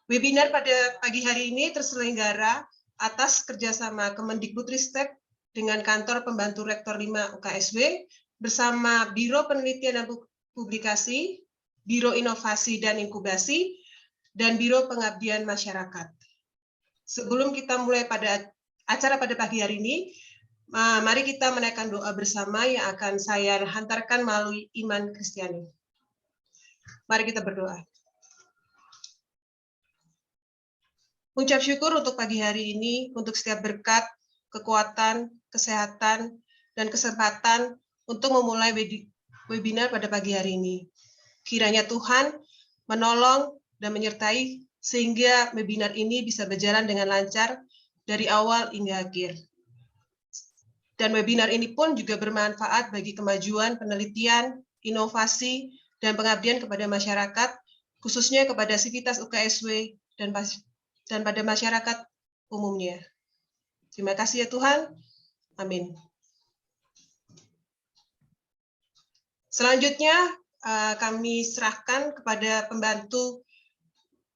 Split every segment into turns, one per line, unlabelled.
Webinar pada pagi hari ini terselenggara atas kerjasama Kemendikbudristek dengan Kantor Pembantu Rektor 5 UKSW bersama Biro Penelitian dan Publikasi, Biro Inovasi dan Inkubasi, dan Biro Pengabdian Masyarakat. Sebelum kita mulai pada acara pada pagi hari ini, mari kita menaikkan doa bersama yang akan saya hantarkan melalui iman Kristiani. Mari kita berdoa. Ucap syukur untuk pagi hari ini, untuk setiap berkat, kekuatan, kesehatan, dan kesempatan untuk memulai webinar pada pagi hari ini. Kiranya Tuhan menolong dan menyertai sehingga webinar ini bisa berjalan dengan lancar dari awal hingga akhir. Dan webinar ini pun juga bermanfaat bagi kemajuan penelitian, inovasi, dan pengabdian kepada masyarakat, khususnya kepada sivitas UKSW dan pada masyarakat umumnya. Terima kasih ya Tuhan. Amin. Selanjutnya kami serahkan kepada pembantu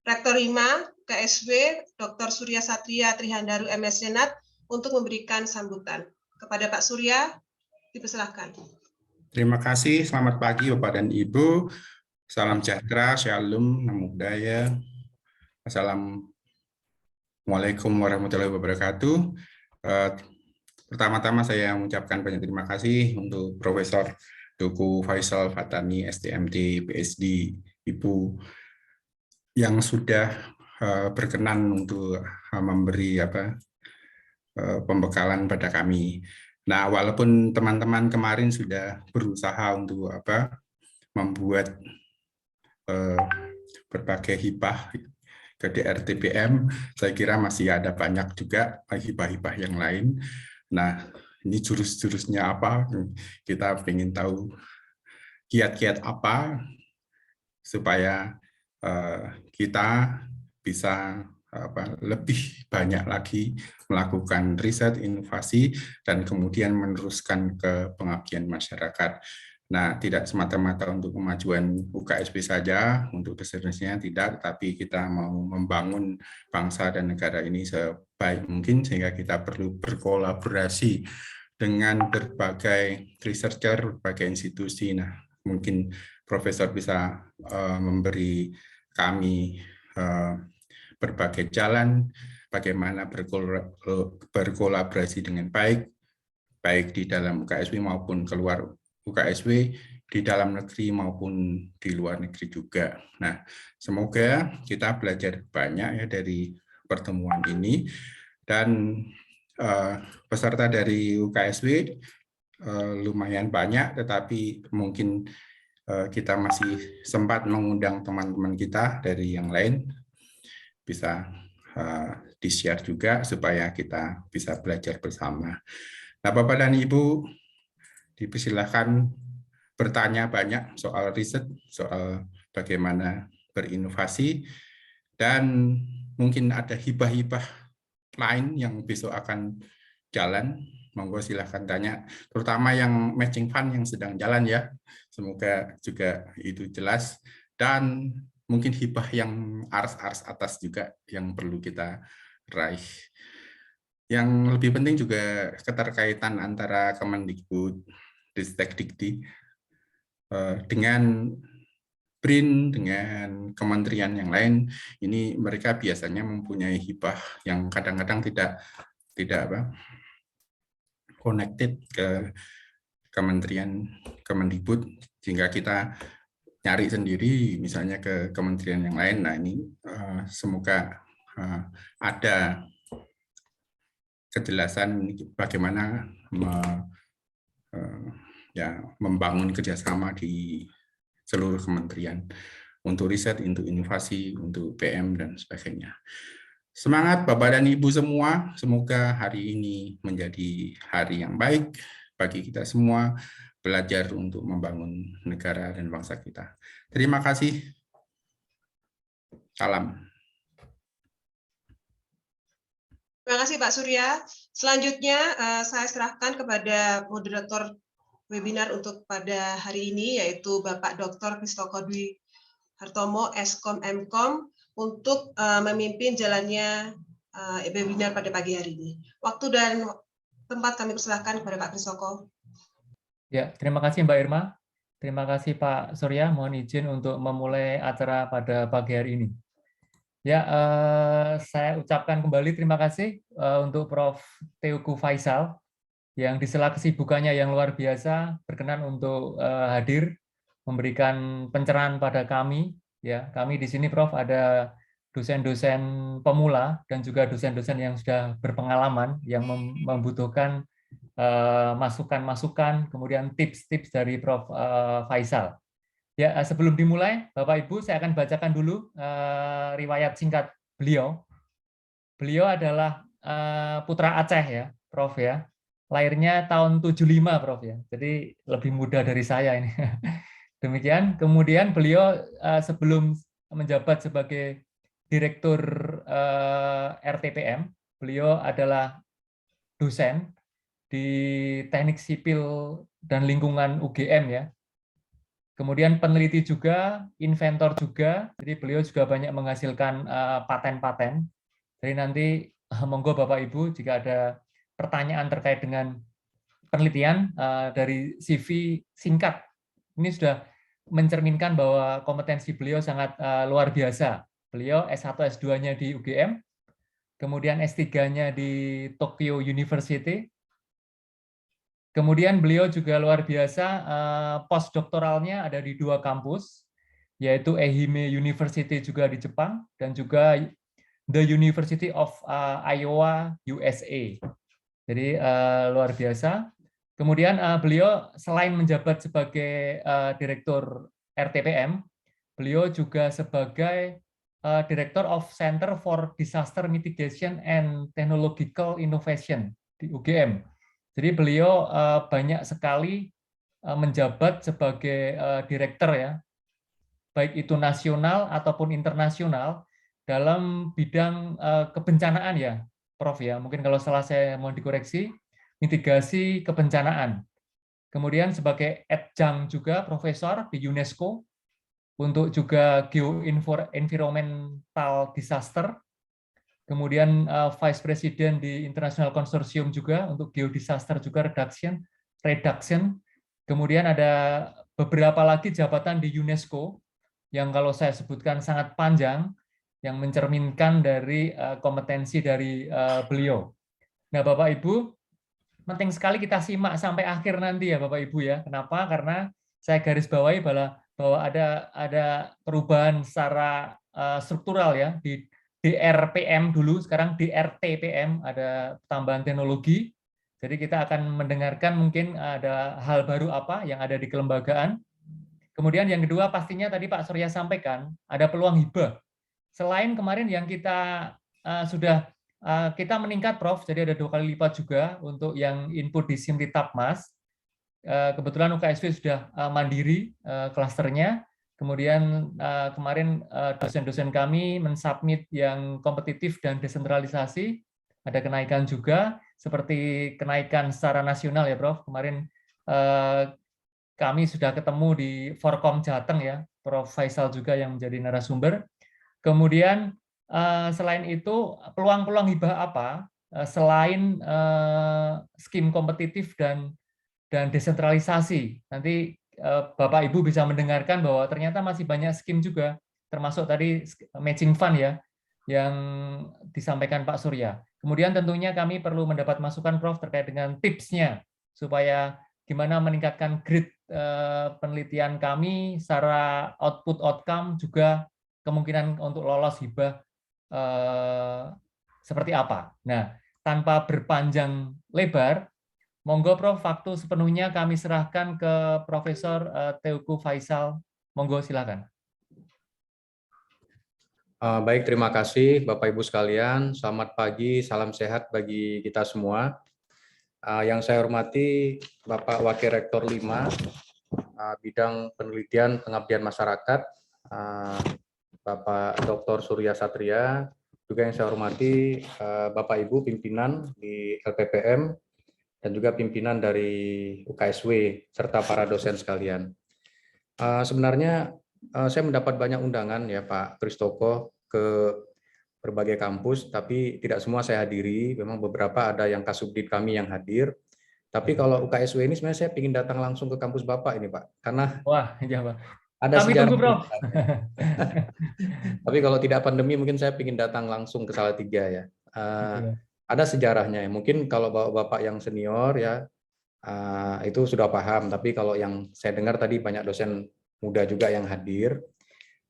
Rektor 5 UKSW, Dr. Surya Satria Trihandaru MS Senat, untuk memberikan sambutan. Kepada Pak Surya, dipersilahkan.
Terima kasih, selamat pagi Bapak dan Ibu. Salam sejahtera, shalom, namo buddhaya. Assalamualaikum warahmatullahi wabarakatuh. Pertama-tama saya mengucapkan banyak terima kasih untuk Profesor Doku Faisal Fatani, STMD, PSD, Ibu, yang sudah berkenan untuk memberi pembekalan pada kami. Nah, walaupun teman-teman kemarin sudah berusaha untuk membuat berbagai hibah ke DRTPM, saya kira masih ada banyak juga hibah-hibah yang lain. Nah, ini jurus-jurusnya apa? Kita ingin tahu kiat-kiat apa supaya kita bisa lebih banyak lagi melakukan riset, inovasi, dan kemudian meneruskan ke pengabdian masyarakat. Nah, tidak semata-mata untuk kemajuan UKSW saja, untuk seterusnya tidak, tapi kita mau membangun bangsa dan negara ini sebaik mungkin, sehingga kita perlu berkolaborasi dengan berbagai researcher, berbagai institusi. Nah, mungkin Profesor bisa memberi kami berbagai jalan bagaimana berkolaborasi dengan baik di dalam UKSW maupun keluar UKSW, di dalam negeri maupun di luar negeri juga. Nah, semoga kita belajar banyak ya dari pertemuan ini, dan peserta dari UKSW lumayan banyak, tetapi mungkin kita masih sempat mengundang teman-teman kita dari yang lain, bisa di-share juga supaya kita bisa belajar bersama. Nah, Bapak dan Ibu, dipersilakan bertanya banyak soal riset, soal bagaimana berinovasi, dan mungkin ada hibah-hibah lain yang besok akan jalan. Monggo silahkan tanya, terutama yang matching fund yang sedang jalan ya. Semoga juga itu jelas. Dan mungkin hibah yang ars-ars atas juga yang perlu kita raih. Yang lebih penting juga keterkaitan antara Kemendikbud, Ristek-Dikti dengan BRIN, dengan kementerian yang lain. Ini mereka biasanya mempunyai hibah yang kadang-kadang tidak connected ke kementerian Kemendikbud, sehingga kita nyari sendiri misalnya ke kementerian yang lain. Nah, ini semoga ada kejelasan bagaimana membangun kerjasama di seluruh kementerian untuk riset, untuk inovasi, untuk PM, dan sebagainya. Semangat Bapak dan Ibu semua, semoga hari ini menjadi hari yang baik bagi kita semua, belajar untuk membangun negara dan bangsa kita. Terima kasih. Salam.
Terima kasih Pak Surya. Selanjutnya saya serahkan kepada moderator webinar untuk pada hari ini, yaitu Bapak Dr. Kristoko Dwi Hartomo, Eskom Mkom, untuk memimpin jalannya webinar pada pagi hari ini. Waktu dan tempat kami persilahkan kepada Pak Krisoko.
Ya, terima kasih Mbak Irma. Terima kasih Pak Surya. Mohon izin untuk memulai acara pada pagi hari ini. Ya, saya ucapkan kembali terima kasih untuk Prof. Teuku Faisal yang di sela kesibukannya yang luar biasa berkenan untuk hadir memberikan pencerahan pada kami. Ya, kami di sini Prof ada dosen-dosen pemula dan juga dosen-dosen yang sudah berpengalaman yang membutuhkan masukan-masukan, kemudian tips-tips dari Prof. Faisal. Ya, sebelum dimulai, Bapak Ibu, saya akan bacakan dulu riwayat singkat beliau. Beliau adalah putra Aceh ya, Prof ya. Lahirnya tahun 75, Prof ya. Jadi lebih muda dari saya ini. Demikian. Kemudian beliau sebelum menjabat sebagai Direktur RTPM, beliau adalah dosen di Teknik Sipil dan Lingkungan UGM ya. Kemudian peneliti juga, inventor juga. Jadi beliau juga banyak menghasilkan paten-paten. Jadi nanti monggo Bapak Ibu jika ada pertanyaan terkait dengan penelitian dari CV singkat. Ini sudah mencerminkan bahwa kompetensi beliau sangat luar biasa. Beliau S1 S2-nya di UGM, kemudian S3-nya di Tokyo University. Kemudian beliau juga luar biasa, postdoktoralnya ada di 2 kampus, yaitu Ehime University juga di Jepang, dan juga The University of Iowa, USA. Jadi luar biasa. Kemudian beliau selain menjabat sebagai Direktur RTPM, beliau juga sebagai Director of Center for Disaster Mitigation and Technological Innovation di UGM. Jadi beliau banyak sekali menjabat sebagai direktur ya, baik itu nasional ataupun internasional dalam bidang kebencanaan ya, Prof ya. Mungkin kalau salah saya mohon dikoreksi, mitigasi kebencanaan. Kemudian sebagai adjunct juga profesor di UNESCO untuk juga geoenvironmental disaster. Kemudian Vice President di International Consortium juga untuk Geodisaster juga reduction. Kemudian ada beberapa lagi jabatan di UNESCO yang kalau saya sebutkan sangat panjang, yang mencerminkan dari kompetensi dari beliau. Nah, Bapak Ibu, penting sekali kita simak sampai akhir nanti ya Bapak Ibu ya. Kenapa? Karena saya garis bawahi bahwa ada perubahan secara struktural ya di DRPM dulu, sekarang DRTPM, ada tambahan teknologi. Jadi kita akan mendengarkan mungkin ada hal baru apa yang ada di kelembagaan. Kemudian yang kedua pastinya tadi Pak Surya sampaikan, ada peluang hibah. Selain kemarin yang kita sudah kita meningkat Prof, jadi ada 2 kali lipat juga untuk yang input di Simtitapmas. Kebetulan UKSW sudah mandiri klasternya. Kemudian kemarin dosen-dosen kami mensubmit yang kompetitif dan desentralisasi, ada kenaikan juga, seperti kenaikan secara nasional ya Prof. Kemarin kami sudah ketemu di Forkom Jateng ya, Prof. Faisal juga yang menjadi narasumber. Kemudian selain itu peluang-peluang hibah apa selain skim kompetitif dan desentralisasi. Nanti Bapak Ibu bisa mendengarkan bahwa ternyata masih banyak skim juga, termasuk tadi matching fund ya, yang disampaikan Pak Surya. Kemudian tentunya kami perlu mendapat masukan Prof terkait dengan tipsnya, supaya gimana meningkatkan grade penelitian kami secara output outcome, juga kemungkinan untuk lolos hibah seperti apa. Nah, tanpa berpanjang lebar, monggo Prof, waktu sepenuhnya kami serahkan ke Profesor Teuku Faisal. Monggo silakan.
Baik, terima kasih Bapak Ibu sekalian. Selamat pagi, salam sehat bagi kita semua. Yang saya hormati Bapak Wakil Rektor 5, bidang penelitian pengabdian masyarakat, Bapak Dr. Surya Satria. Juga yang saya hormati Bapak Ibu pimpinan di LPPM, dan juga pimpinan dari UKSW, serta para dosen sekalian. Sebenarnya saya mendapat banyak undangan ya Pak Kristoko ke berbagai kampus, tapi tidak semua saya hadiri. Memang beberapa ada yang kasubdit kami yang hadir. Tapi kalau UKSW ini sebenarnya saya ingin datang langsung ke kampus Bapak ini, Pak. Karena
Wah, ya Pak.
ada
Kami
sejarah.
tunggu, Bro.
Tapi kalau tidak pandemi mungkin saya ingin datang langsung ke Salatiga ya. Ada sejarahnya ya. Mungkin kalau Bapak yang senior ya itu sudah paham. Tapi kalau yang saya dengar tadi banyak dosen muda juga yang hadir.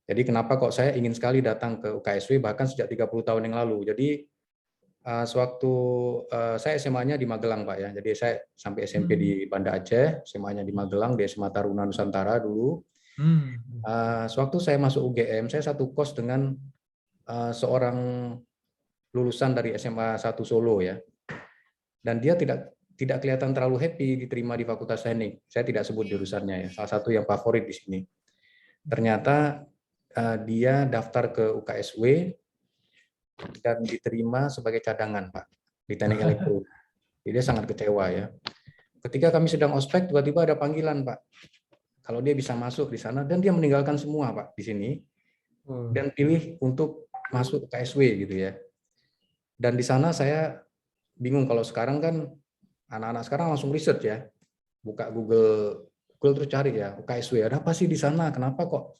Jadi kenapa kok saya ingin sekali datang ke UKSW bahkan sejak 30 tahun yang lalu. Jadi sewaktu saya SMA-nya di Magelang, Pak ya. Jadi saya sampai SMP di Banda Aceh, SMA-nya di Magelang, di SMA Taruna Nusantara dulu. Sewaktu saya masuk UGM, saya satu kos dengan seorang lulusan dari SMA 1 Solo ya. Dan dia tidak kelihatan terlalu happy diterima di Fakultas Teknik. Saya tidak sebut jurusannya ya. Salah satu yang favorit di sini. Ternyata dia daftar ke UKSW dan diterima sebagai cadangan, Pak, di teknik elektro. Jadi dia sangat kecewa ya. Ketika kami sedang ospek, tiba-tiba ada panggilan, Pak. Kalau dia bisa masuk di sana, dan dia meninggalkan semua, Pak, di sini, dan pilih untuk masuk UKSW gitu ya. Dan di sana saya bingung, kalau sekarang kan anak-anak sekarang langsung riset ya, buka Google terus cari ya, UKSW, ada apa sih di sana? Kenapa kok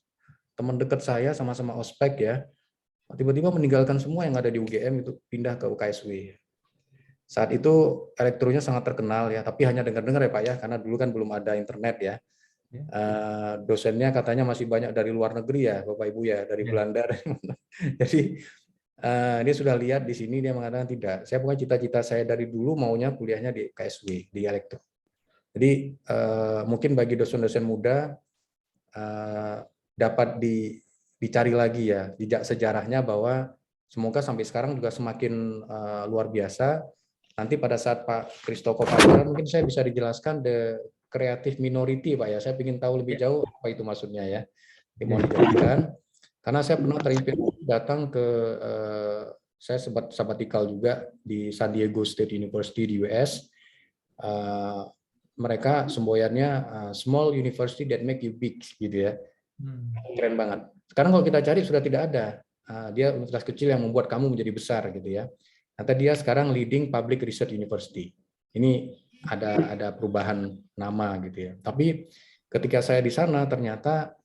teman dekat saya sama-sama ospek ya, tiba-tiba meninggalkan semua yang ada di UGM itu pindah ke UKSW. Saat itu elektronya sangat terkenal ya, tapi hanya dengar-dengar ya Pak ya, karena dulu kan belum ada internet ya. Dosennya katanya masih banyak dari luar negeri ya, Bapak Ibu ya, dari Belanda. Jadi dia sudah lihat di sini, dia mengatakan tidak. Saya punya cita-cita saya dari dulu maunya kuliahnya di UKSW, di elektro. Jadi mungkin bagi dosen-dosen muda dapat dicari lagi ya jejak sejarahnya, bahwa semoga sampai sekarang juga semakin luar biasa. Nanti pada saat Pak Kristoko paparan mungkin saya bisa dijelaskan the creative minority, Pak ya. Saya ingin tahu lebih jauh apa itu maksudnya ya. Mohon dijelaskan. Karena saya pernah terinspirasi datang ke saya sempat sabbatical juga di San Diego State University di US. Mereka semboyannya small university that make you big gitu ya. Keren banget. Sekarang kalau kita cari sudah tidak ada. Dia universitas kecil yang membuat kamu menjadi besar gitu ya. Kata dia sekarang leading public research university. Ini ada perubahan nama gitu ya. Tapi ketika saya di sana ternyata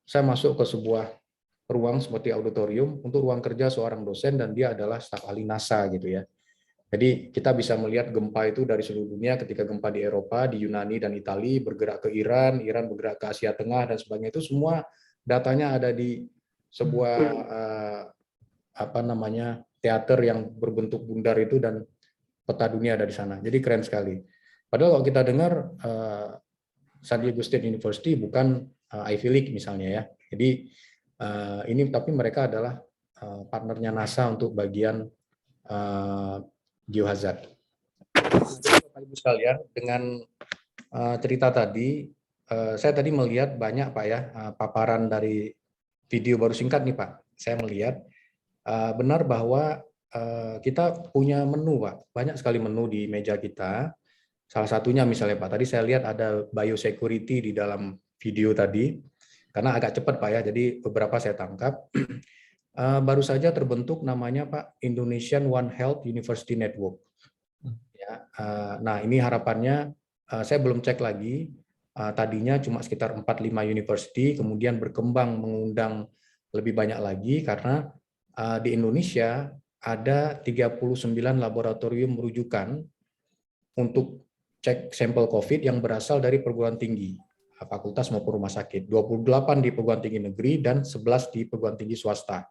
saya masuk ke sebuah ruang seperti auditorium untuk ruang kerja seorang dosen, dan dia adalah staf ahli NASA gitu ya. Jadi kita bisa melihat gempa itu dari seluruh dunia. Ketika gempa di Eropa, di Yunani dan Italia, bergerak ke Iran, Iran bergerak ke Asia Tengah dan sebagainya, itu semua datanya ada di sebuah teater yang berbentuk bundar itu, dan peta dunia ada di sana. Jadi keren sekali. Padahal kalau kita dengar San Diego State University bukan Ivy League misalnya ya. Jadi ini tapi mereka adalah partnernya NASA untuk bagian geohazard. Bapak Ibu sekalian, dengan cerita tadi, saya tadi melihat banyak Pak ya paparan dari video baru singkat nih Pak. Saya melihat benar bahwa kita punya menu Pak, banyak sekali menu di meja kita. Salah satunya misalnya Pak, tadi saya lihat ada biosecurity di dalam video tadi, karena agak cepat Pak ya, jadi beberapa saya tangkap. Baru saja terbentuk namanya Pak Indonesian One Health University Network. Ya, nah ini harapannya, saya belum cek lagi, tadinya cuma sekitar 4-5 university, kemudian berkembang mengundang lebih banyak lagi, karena di Indonesia ada 39 laboratorium rujukan untuk cek sampel COVID yang berasal dari perguruan tinggi, fakultas maupun rumah sakit. 28 di perguruan tinggi negeri dan 11 di perguruan tinggi swasta.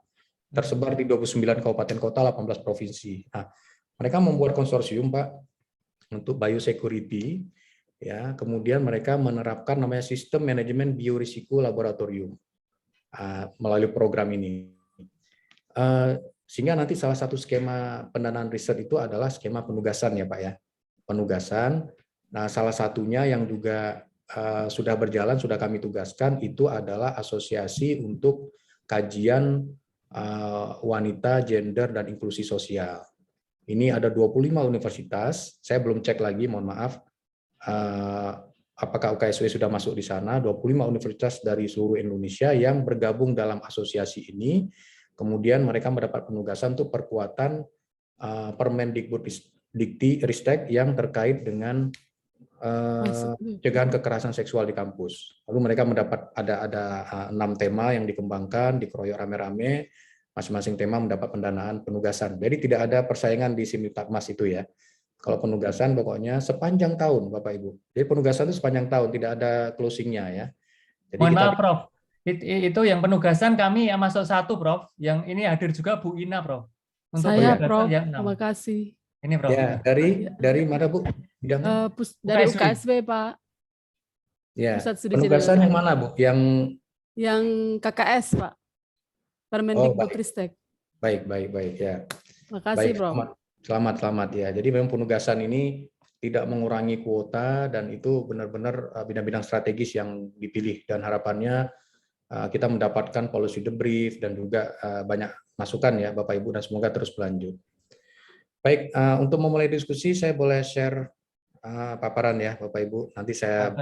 Tersebar di 29 kabupaten kota, 18 provinsi. Nah, mereka membuat konsorsium, Pak, untuk biosecurity, ya. Kemudian mereka menerapkan namanya sistem manajemen biorisiko laboratorium melalui program ini. Sehingga nanti salah satu skema pendanaan riset itu adalah skema penugasan ya Pak ya. Penugasan. Nah, salah satunya yang juga sudah berjalan, sudah kami tugaskan, itu adalah asosiasi untuk kajian wanita, gender, dan inklusi sosial. Ini ada 25 universitas, saya belum cek lagi, mohon maaf, apakah UKSW sudah masuk di sana, 25 universitas dari seluruh Indonesia yang bergabung dalam asosiasi ini, kemudian mereka mendapat penugasan untuk perkuatan Permendikbud-Ristek yang terkait dengan pencegahan kekerasan seksual di kampus. Lalu mereka mendapat ada 6 tema yang dikembangkan, dikeroyok rame-rame, masing-masing tema mendapat pendanaan penugasan. Jadi tidak ada persaingan di Simultakmas itu ya. Kalau penugasan pokoknya sepanjang tahun, Bapak Ibu. Jadi penugasan itu sepanjang tahun, tidak ada closing-nya ya. Jadi
Mohon
kita
maaf, Prof. Itu yang penugasan kami yang masuk 1, Prof. Yang ini hadir juga Bu Ina, Prof. Untuk
Saya,
penugasan
Prof.
yang 6.
Terima kasih.
Ini, Prof.
ya dari mana Bu? Bidangnya?
Dari
UKSW.
UKSW, Pak.
Ya.
Pusat Studi
Penugasan
Jalan.
yang mana Bu?
Yang KKS, Pak. Permendikbud-Ristek.
Baik ya.
Terima kasih,
Baik,
Prof.
selamat ya. Jadi memang penugasan ini tidak mengurangi kuota dan itu benar-benar bidang-bidang strategis yang dipilih dan harapannya kita mendapatkan policy debrief dan juga banyak masukan ya Bapak Ibu dan semoga terus berlanjut. Baik, untuk memulai diskusi saya boleh share paparan ya Bapak Ibu. Nanti saya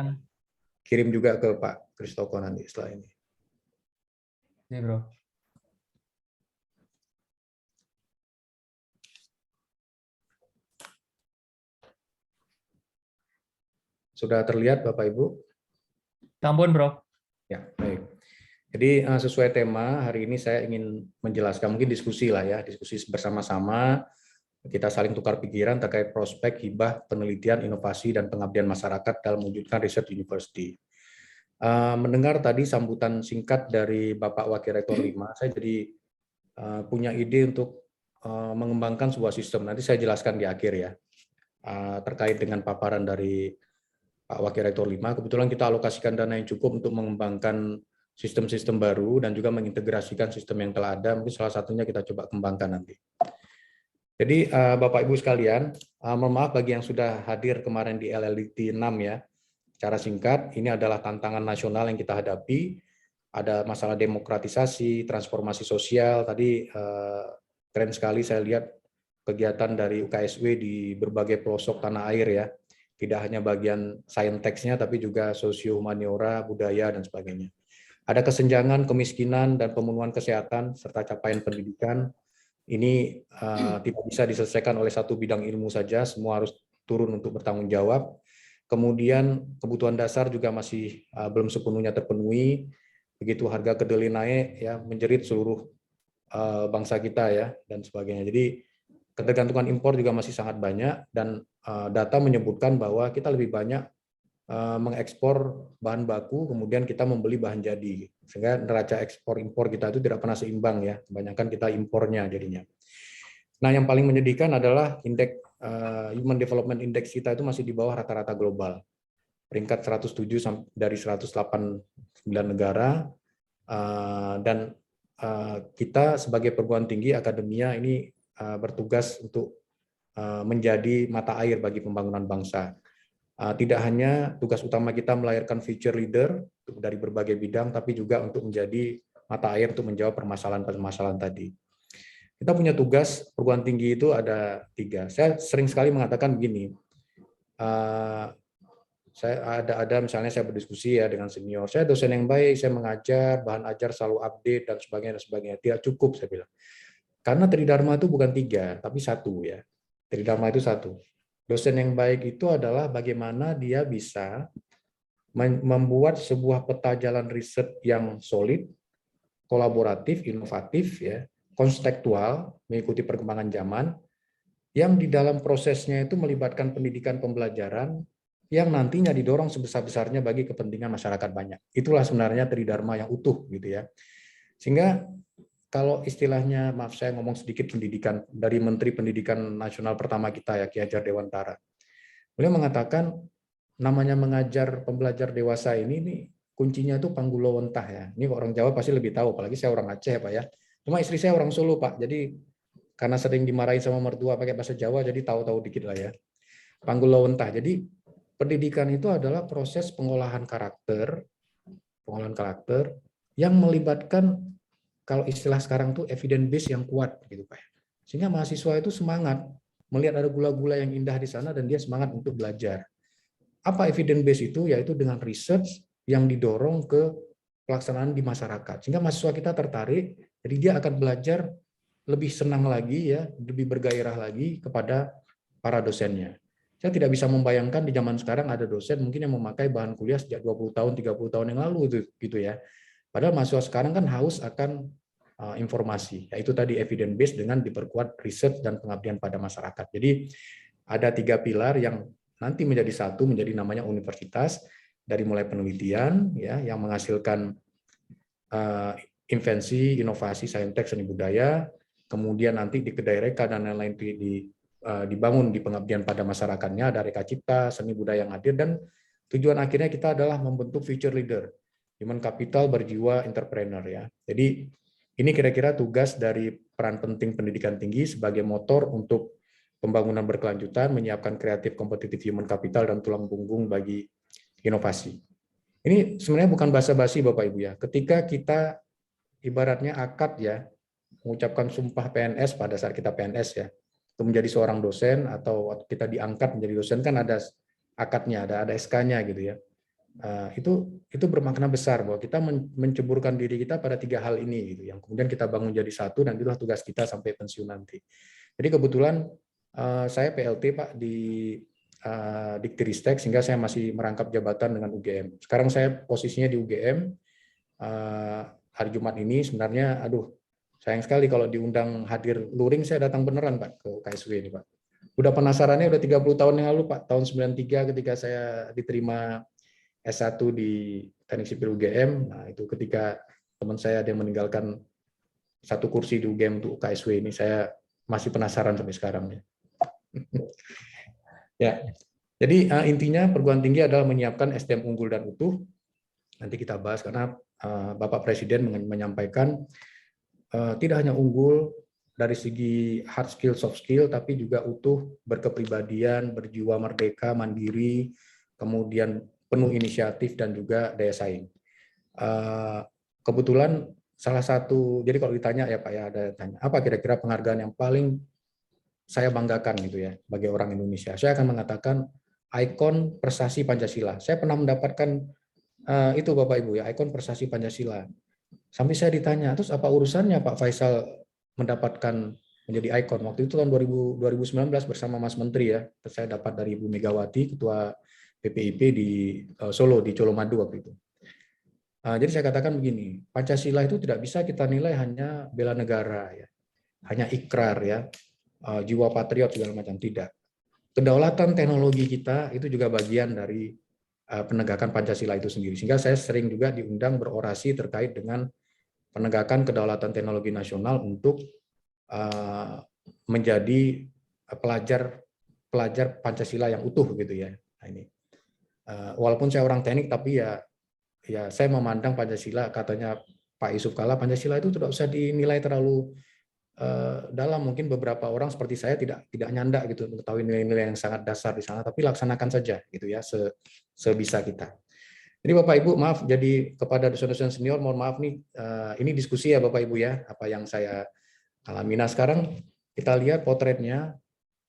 kirim juga ke Pak Kristoko nanti setelah ini.
Ini, Bro.
Sudah terlihat Bapak Ibu?
Ampun, Bro.
Ya, baik. Jadi sesuai tema hari ini saya ingin menjelaskan mungkin diskusi lah ya, diskusi bersama-sama kita saling tukar pikiran terkait prospek hibah penelitian, inovasi dan pengabdian masyarakat dalam mewujudkan research university. Mendengar tadi sambutan singkat dari Bapak Wakil Rektor 5, saya jadi punya ide untuk mengembangkan sebuah sistem. Nanti saya jelaskan di akhir ya terkait dengan paparan dari Pak Wakil Rektor 5. Kebetulan kita alokasikan dana yang cukup untuk mengembangkan sistem-sistem baru dan juga mengintegrasikan sistem yang telah ada. Mungkin salah satunya kita coba kembangkan nanti. Jadi Bapak Ibu sekalian, mohon maaf bagi yang sudah hadir kemarin di LLDT 6 ya. Secara singkat, ini adalah tantangan nasional yang kita hadapi. Ada masalah demokratisasi, transformasi sosial. Tadi keren sekali saya lihat kegiatan dari UKSW di berbagai pelosok tanah air ya. Tidak hanya bagian sainteksnya, tapi juga sosio-humaniora, budaya, dan sebagainya. Ada kesenjangan, kemiskinan, dan pemenuhan kesehatan, serta capaian pendidikan. Ini tidak bisa diselesaikan oleh satu bidang ilmu saja, semua harus turun untuk bertanggung jawab. Kemudian kebutuhan dasar juga masih belum sepenuhnya terpenuhi. Begitu harga kedelai naik, ya menjerit seluruh bangsa kita ya, dan sebagainya. Jadi ketergantungan impor juga masih sangat banyak, dan data menyebutkan bahwa kita lebih banyak mengekspor bahan baku, kemudian kita membeli bahan jadi, sehingga neraca ekspor impor kita itu tidak pernah seimbang ya, kebanyakan kita impornya jadinya. Nah, yang paling menyedihkan adalah indeks Human Development Index kita itu masih di bawah rata-rata global, peringkat 107 dari 189 negara, dan kita sebagai perguruan tinggi akademia ini bertugas untuk menjadi mata air bagi pembangunan bangsa. Tidak hanya tugas utama kita melahirkan future leader dari berbagai bidang, tapi juga untuk menjadi mata air untuk menjawab permasalahan-permasalahan tadi. Kita punya tugas perguruan tinggi itu ada 3. Saya sering sekali mengatakan begini, saya ada misalnya saya berdiskusi ya dengan senior, saya dosen yang baik, saya mengajar, bahan ajar selalu update dan sebagainya. Tidak cukup saya bilang. Karena Tridharma itu bukan 3, tapi 1 ya. Tridharma itu 1. Dosen yang baik itu adalah bagaimana dia bisa membuat sebuah peta jalan riset yang solid, kolaboratif, inovatif, ya, konstekstual, mengikuti perkembangan zaman, yang di dalam prosesnya itu melibatkan pendidikan pembelajaran yang nantinya didorong sebesar-besarnya bagi kepentingan masyarakat banyak. Itulah sebenarnya Tridharma yang utuh gitu ya. Sehingga kalau istilahnya, maaf saya ngomong sedikit pendidikan, dari Menteri Pendidikan Nasional pertama kita ya, Ki Hajar Dewantara. Beliau mengatakan, namanya mengajar pembelajar dewasa ini kuncinya itu panggulo wentah ya. Ini orang Jawa pasti lebih tahu, apalagi saya orang Aceh Pak ya. Cuma istri saya orang Solo Pak, jadi karena sering dimarahin sama mertua pakai bahasa Jawa, jadi tahu-tahu dikit lah ya. Panggulo wentah, jadi pendidikan itu adalah proses pengolahan karakter yang melibatkan, kalau istilah sekarang tuh evidence base yang kuat gitu Pak. Sehingga mahasiswa itu semangat melihat ada gula-gula yang indah di sana dan dia semangat untuk belajar. apa evidence base itu? Yaitu dengan research yang didorong ke pelaksanaan di masyarakat. Sehingga mahasiswa kita tertarik, jadi dia akan belajar lebih senang lagi ya, lebih bergairah lagi kepada para dosennya. Saya tidak bisa membayangkan di zaman sekarang ada dosen mungkin yang memakai bahan kuliah sejak 20 tahun, 30 tahun yang lalu itu gitu ya. Padahal mahasiswa sekarang kan haus akan informasi, yaitu tadi evidence based dengan diperkuat riset dan pengabdian pada masyarakat. Jadi ada 3 pilar yang nanti menjadi satu, menjadi namanya universitas, dari mulai penelitian ya yang menghasilkan invensi, inovasi, saintek, seni budaya, kemudian nanti di kedai reka dan lain-lain dibangun di pengabdian pada masyarakatnya, ada reka cipta, seni budaya yang hadir, dan tujuan akhirnya kita adalah membentuk future leader, human capital berjiwa entrepreneur ya. Jadi ini kira-kira tugas dari peran penting pendidikan tinggi sebagai motor untuk pembangunan berkelanjutan, menyiapkan kreatif kompetitif human capital dan tulang punggung bagi inovasi. Ini sebenarnya bukan basa-basi Bapak Ibu ya. Ketika kita ibaratnya akad ya, mengucapkan sumpah PNS pada saat kita PNS ya, untuk menjadi seorang dosen atau kita diangkat menjadi dosen kan ada akadnya, ada SK-nya gitu ya. Itu bermakna besar bahwa kita menceburkan diri kita pada 3 hal ini gitu, yang kemudian kita bangun jadi satu dan itulah tugas kita sampai pensiun nanti. Jadi kebetulan saya PLT Pak di Diktiristek sehingga saya masih merangkap jabatan dengan UGM. Sekarang saya posisinya di UGM. Hari Jumat ini sebenarnya sayang sekali kalau diundang hadir luring, saya datang beneran Pak ke KSW ini Pak. Udah penasarannya udah 30 tahun yang lalu Pak, tahun 93 ketika saya diterima S1 di Teknik Sipil UGM. Nah, itu ketika teman saya ada yang meninggalkan satu kursi di UGM untuk KSW ini, saya masih penasaran sampai sekarang ya. Ya. Jadi intinya perguruan tinggi adalah menyiapkan SDM unggul dan utuh. Nanti kita bahas karena Bapak Presiden menyampaikan tidak hanya unggul dari segi hard skill, soft skill, tapi juga utuh, berkepribadian, berjiwa merdeka, mandiri, kemudian penuh inisiatif dan juga daya saing. Kebetulan salah satu, jadi kalau ditanya ya Pak ya, ada tanya, apa kira-kira penghargaan yang paling saya banggakan gitu ya bagi orang Indonesia? Saya akan mengatakan ikon prestasi Pancasila. Saya pernah mendapatkan itu Bapak Ibu ya, ikon prestasi Pancasila. Sampai saya ditanya, terus apa urusannya Pak Faisal mendapatkan menjadi ikon? Waktu itu tahun 2019 bersama Mas Menteri ya, saya dapat dari Ibu Megawati, Ketua PPIP di Solo, di Colomadu waktu itu. Jadi saya katakan begini, Pancasila itu tidak bisa kita nilai hanya bela negara, ya, hanya ikrar, ya, jiwa patriot segala macam, tidak. Kedaulatan teknologi kita itu juga bagian dari penegakan Pancasila itu sendiri. Sehingga saya sering juga diundang berorasi terkait dengan penegakan kedaulatan teknologi nasional untuk menjadi pelajar Pancasila yang utuh gitu ya. Nah, ini walaupun saya orang teknik tapi ya saya memandang Pancasila, katanya Pak Yusuf Kalla, Pancasila itu tidak usah dinilai terlalu dalam. Mungkin beberapa orang seperti saya tidak nyanda gitu mengetahui nilai-nilai yang sangat dasar di sana, tapi laksanakan saja gitu ya sebisa kita. Jadi Bapak Ibu, maaf, jadi kepada dosen-dosen senior mohon maaf nih, ini diskusi ya Bapak Ibu ya, apa yang saya alami. Nah sekarang kita lihat potretnya.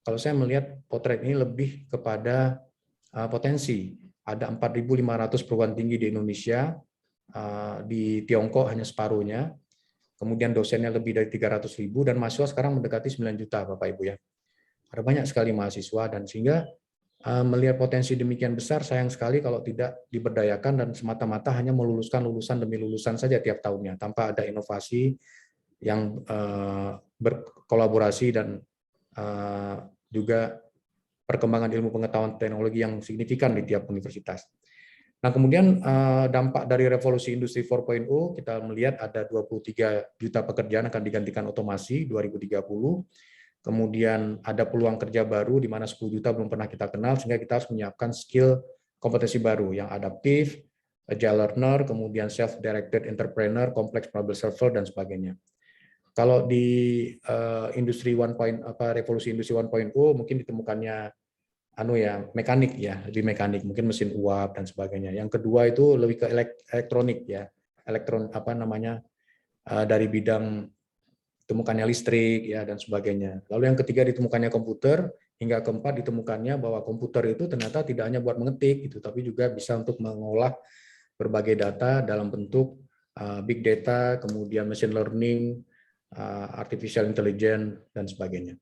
Kalau saya melihat potret ini lebih kepada potensi. Ada 4.500 perguruan tinggi di Indonesia, di Tiongkok hanya separuhnya. Kemudian dosennya lebih dari 300.000 dan mahasiswa sekarang mendekati 9 juta Bapak Ibu ya. Ada banyak sekali mahasiswa dan sehingga melihat potensi demikian besar, sayang sekali kalau tidak diberdayakan dan semata-mata hanya meluluskan lulusan demi lulusan saja tiap tahunnya tanpa ada inovasi yang berkolaborasi dan juga perkembangan ilmu pengetahuan teknologi yang signifikan di tiap universitas. Nah, kemudian dampak dari revolusi industri 4.0 kita melihat ada 23 juta pekerjaan akan digantikan otomasi 2030. Kemudian ada peluang kerja baru di mana 10 juta belum pernah kita kenal, sehingga kita harus menyiapkan skill kompetensi baru yang adaptif, agile learner, kemudian self-directed entrepreneur, complex problem solver dan sebagainya. Kalau di industri revolusi industri 1.0 mungkin ditemukannya mekanik ya, lebih mekanik, mungkin mesin uap dan sebagainya. Yang kedua itu lebih ke elektronik ya, dari bidang ditemukannya listrik, ya, dan sebagainya. Lalu yang ketiga ditemukannya komputer, hingga keempat ditemukannya bahwa komputer itu ternyata tidak hanya buat mengetik, gitu, tapi juga bisa untuk mengolah berbagai data dalam bentuk big data, kemudian machine learning, artificial intelligence, dan sebagainya.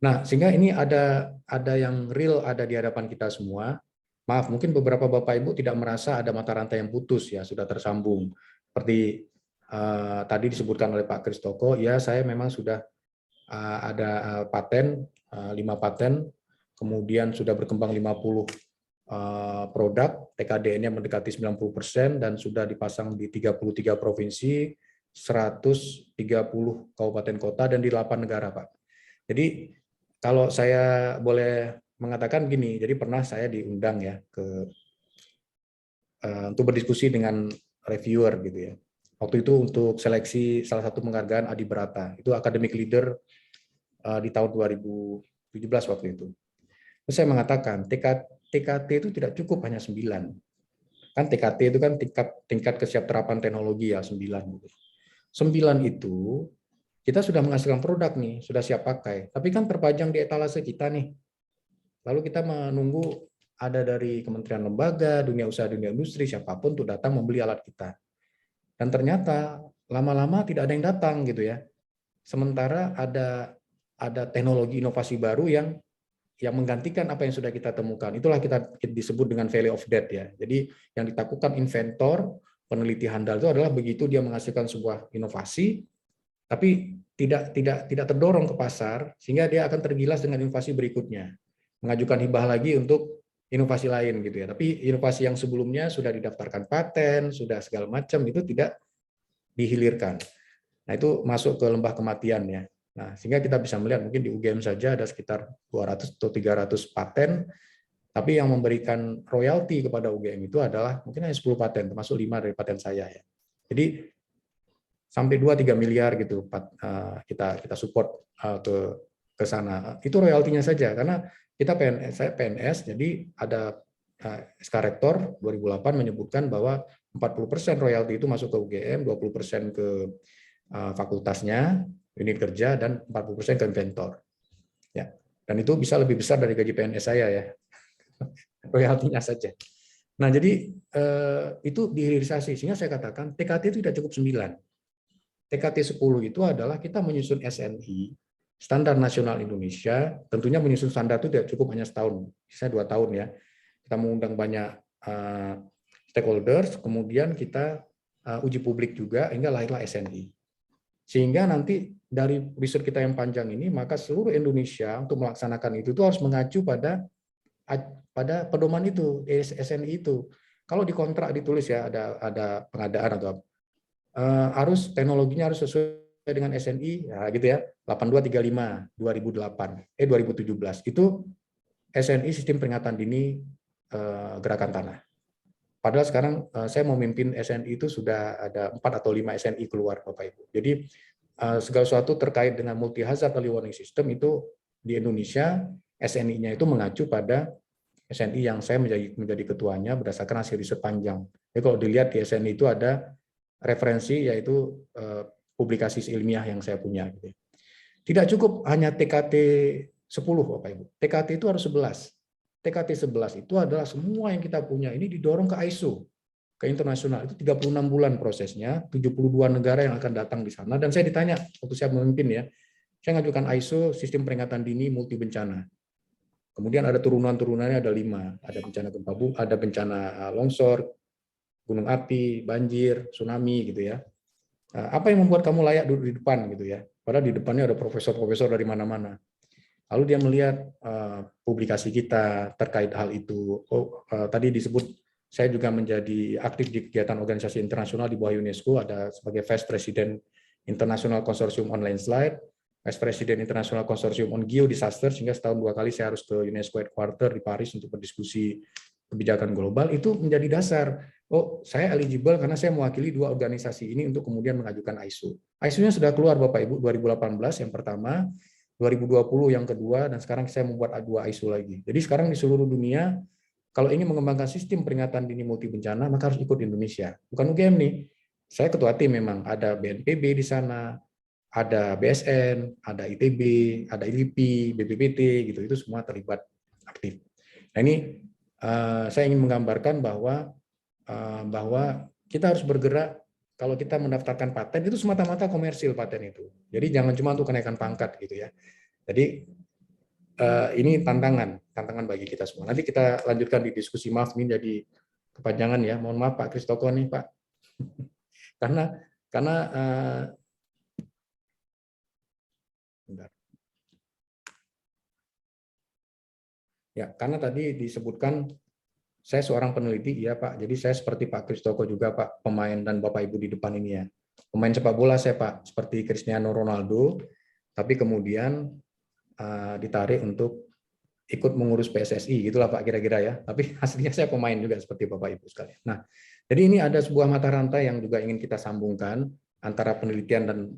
Nah, sehingga ini ada yang real ada di hadapan kita semua. Maaf, mungkin beberapa Bapak Ibu tidak merasa ada mata rantai yang putus, ya, sudah tersambung. Seperti tadi disebutkan oleh Pak Kristoko, ya, saya memang sudah ada paten, 5 paten, kemudian sudah berkembang 50 produk, TKDN-nya mendekati 90%, dan sudah dipasang di 33 provinsi, 130 kabupaten kota, dan di 8 negara, Pak. Jadi kalau saya boleh mengatakan gini, jadi pernah saya diundang, ya, untuk berdiskusi dengan reviewer, gitu, ya. Waktu itu untuk seleksi salah satu penghargaan Adi Brata, itu academic leader di tahun 2017 waktu itu. Terus saya mengatakan TKT itu tidak cukup hanya 9. Kan TKT itu kan tingkat kesiapterapan teknologi, ya, 9. 9 itu kita sudah menghasilkan produk nih, sudah siap pakai. Tapi kan terpajang di etalase kita nih. Lalu kita menunggu ada dari kementerian lembaga, dunia usaha, dunia industri, siapapun untuk datang membeli alat kita. Dan ternyata lama-lama tidak ada yang datang, gitu, ya. Sementara ada teknologi inovasi baru yang menggantikan apa yang sudah kita temukan. Itulah kita disebut dengan Valley of Death, ya. Jadi yang ditakutkan inventor, peneliti handal itu adalah begitu dia menghasilkan sebuah inovasi, tapi tidak terdorong ke pasar, sehingga dia akan tergilas dengan inovasi berikutnya, mengajukan hibah lagi untuk inovasi lain, gitu, ya. Tapi inovasi yang sebelumnya sudah didaftarkan paten, sudah segala macam, itu tidak dihilirkan. Nah, itu masuk ke lembah kematian, ya. Nah, sehingga kita bisa melihat mungkin di UGM saja ada sekitar 200 atau 300 paten, tapi yang memberikan royalti kepada UGM itu adalah mungkin hanya 10 paten, termasuk 5 dari paten saya, ya. Jadi sampai 2-3 miliar gitu kita support ke sana. Itu royaltinya saja, karena kita PNS, saya PNS, jadi ada SK Rektor 2008 menyebutkan bahwa 40% royalti itu masuk ke UGM, 20% ke fakultasnya, unit kerja, dan 40% ke inventor. Ya. Dan itu bisa lebih besar dari gaji PNS saya, ya. Royaltinya saja. Nah, jadi itu dihilirisasi, sehingga saya katakan TKT itu tidak cukup 9. TKT 10 itu adalah kita menyusun SNI, Standar Nasional Indonesia, tentunya menyusun standar itu tidak cukup hanya setahun, bisa 2 tahun, ya. Kita mengundang banyak stakeholders, kemudian kita uji publik juga, hingga lahirlah SNI. Sehingga nanti dari riset kita yang panjang ini, maka seluruh Indonesia untuk melaksanakan itu harus mengacu pada pedoman itu, SNI itu. Kalau di kontrak ditulis, ya, ada pengadaan atau harus teknologinya harus sesuai dengan SNI, ya, gitu, ya. 8235 2017 itu SNI, sistem peringatan dini gerakan tanah. Padahal sekarang saya memimpin SNI itu sudah ada 4 atau 5 SNI keluar, Bapak Ibu. Jadi segala sesuatu terkait dengan multi hazard early warning system itu di Indonesia, SNI-nya itu mengacu pada SNI yang saya menjadi ketuanya berdasarkan hasil riset panjang. Jadi kalau dilihat di SNI itu ada referensi, yaitu publikasi ilmiah yang saya punya. Tidak cukup hanya TKT 10, Bapak Ibu. TKT itu harus 11. TKT 11 itu adalah semua yang kita punya ini didorong ke ISO, ke internasional. Itu 36 bulan prosesnya, 72 negara yang akan datang di sana. Dan saya ditanya waktu saya memimpin, ya, saya ngajukan ISO sistem peringatan dini multi bencana. Kemudian ada turunan-turunannya, ada 5. Ada bencana gempa bumi, ada bencana longsor, gunung api, banjir, tsunami, gitu, ya. Apa yang membuat kamu layak duduk di depan, gitu, ya. Padahal di depannya ada profesor-profesor dari mana-mana. Lalu dia melihat publikasi kita terkait hal itu. Tadi disebut saya juga menjadi aktif di kegiatan organisasi internasional di bawah UNESCO, ada sebagai Vice President International Consortium on Landslide, Vice President International Consortium on Geodisaster, sehingga setahun 2 kali saya harus ke UNESCO Headquarter di Paris untuk berdiskusi kebijakan global. Itu menjadi dasar, oh, saya eligible karena saya mewakili 2 organisasi ini untuk kemudian mengajukan ISO. ISO-nya sudah keluar, Bapak Ibu, 2018 yang pertama, 2020 yang kedua, dan sekarang saya membuat 2 ISO lagi. Jadi sekarang di seluruh dunia, kalau ingin mengembangkan sistem peringatan dini multi bencana, maka harus ikut Indonesia. Bukan UGM nih. Saya ketua tim memang, ada BNPB di sana, ada BSN, ada ITB, ada ILIPI, BPPT, gitu, itu semua terlibat aktif. Nah ini saya ingin menggambarkan bahwa kita harus bergerak. Kalau kita mendaftarkan paten itu semata-mata komersil paten itu. Jadi jangan cuma untuk kenaikan pangkat gitu ya. Jadi ini tantangan bagi kita semua. Nanti kita lanjutkan di diskusi. Maaf ini jadi kepanjangan ya. Mohon maaf Pak Kristoko nih Pak. karena bentar. Ya, karena tadi disebutkan saya seorang peneliti, iya Pak. Jadi saya seperti Pak Kristoko juga Pak, pemain dan Bapak Ibu di depan ini ya. Pemain sepak bola saya Pak, seperti Cristiano Ronaldo, tapi kemudian ditarik untuk ikut mengurus PSSI, gitulah Pak kira-kira ya. Tapi aslinya saya pemain juga seperti Bapak Ibu sekalian. Nah, jadi ini ada sebuah mata rantai yang juga ingin kita sambungkan antara penelitian dan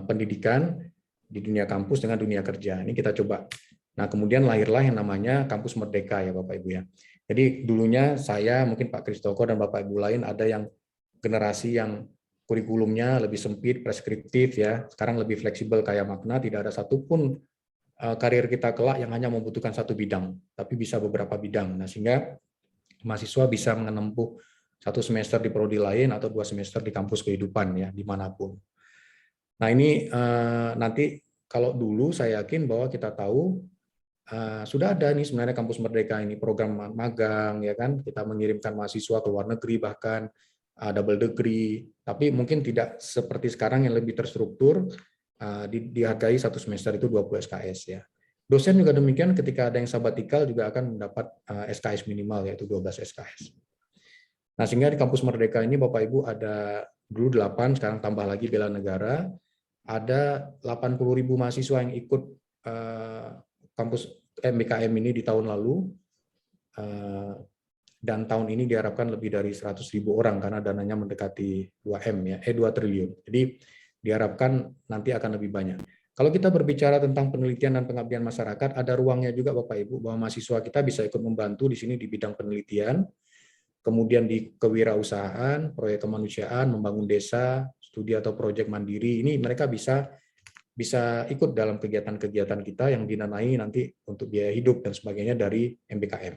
pendidikan di dunia kampus dengan dunia kerja. Ini kita coba. Nah, kemudian lahirlah yang namanya Kampus Merdeka ya Bapak Ibu ya. Jadi dulunya saya, mungkin Pak Kristoko dan Bapak Ibu lain ada yang generasi yang kurikulumnya lebih sempit, preskriptif ya. Sekarang lebih fleksibel kayak makna, tidak ada satupun karir kita kelak yang hanya membutuhkan satu bidang, tapi bisa beberapa bidang. Nah, sehingga mahasiswa bisa menempuh 1 semester di prodi lain atau 2 semester di kampus kehidupan ya, dimanapun. Nah, ini nanti kalau dulu saya yakin bahwa kita tahu sudah ada nih sebenarnya Kampus Merdeka ini program magang ya kan, kita mengirimkan mahasiswa ke luar negeri bahkan double degree, tapi mungkin tidak seperti sekarang yang lebih terstruktur, dihargai 1 semester itu 20 SKS ya. Dosen juga demikian, ketika ada yang sabatikal juga akan mendapat SKS minimal yaitu 12 SKS. Nah, sehingga di Kampus Merdeka ini Bapak Ibu ada dulu 8, sekarang tambah lagi bela negara, ada 80.000 mahasiswa yang ikut kampus MBKM ini di tahun lalu, dan tahun ini diharapkan lebih dari 100.000 orang karena dananya mendekati 2 triliun. Jadi diharapkan nanti akan lebih banyak. Kalau kita berbicara tentang penelitian dan pengabdian masyarakat, ada ruangnya juga Bapak Ibu bahwa mahasiswa kita bisa ikut membantu di sini di bidang penelitian, kemudian di kewirausahaan, proyek kemanusiaan, membangun desa, studi atau proyek mandiri. Ini mereka bisa ikut dalam kegiatan-kegiatan kita yang dinanai nanti untuk biaya hidup dan sebagainya dari MBKM.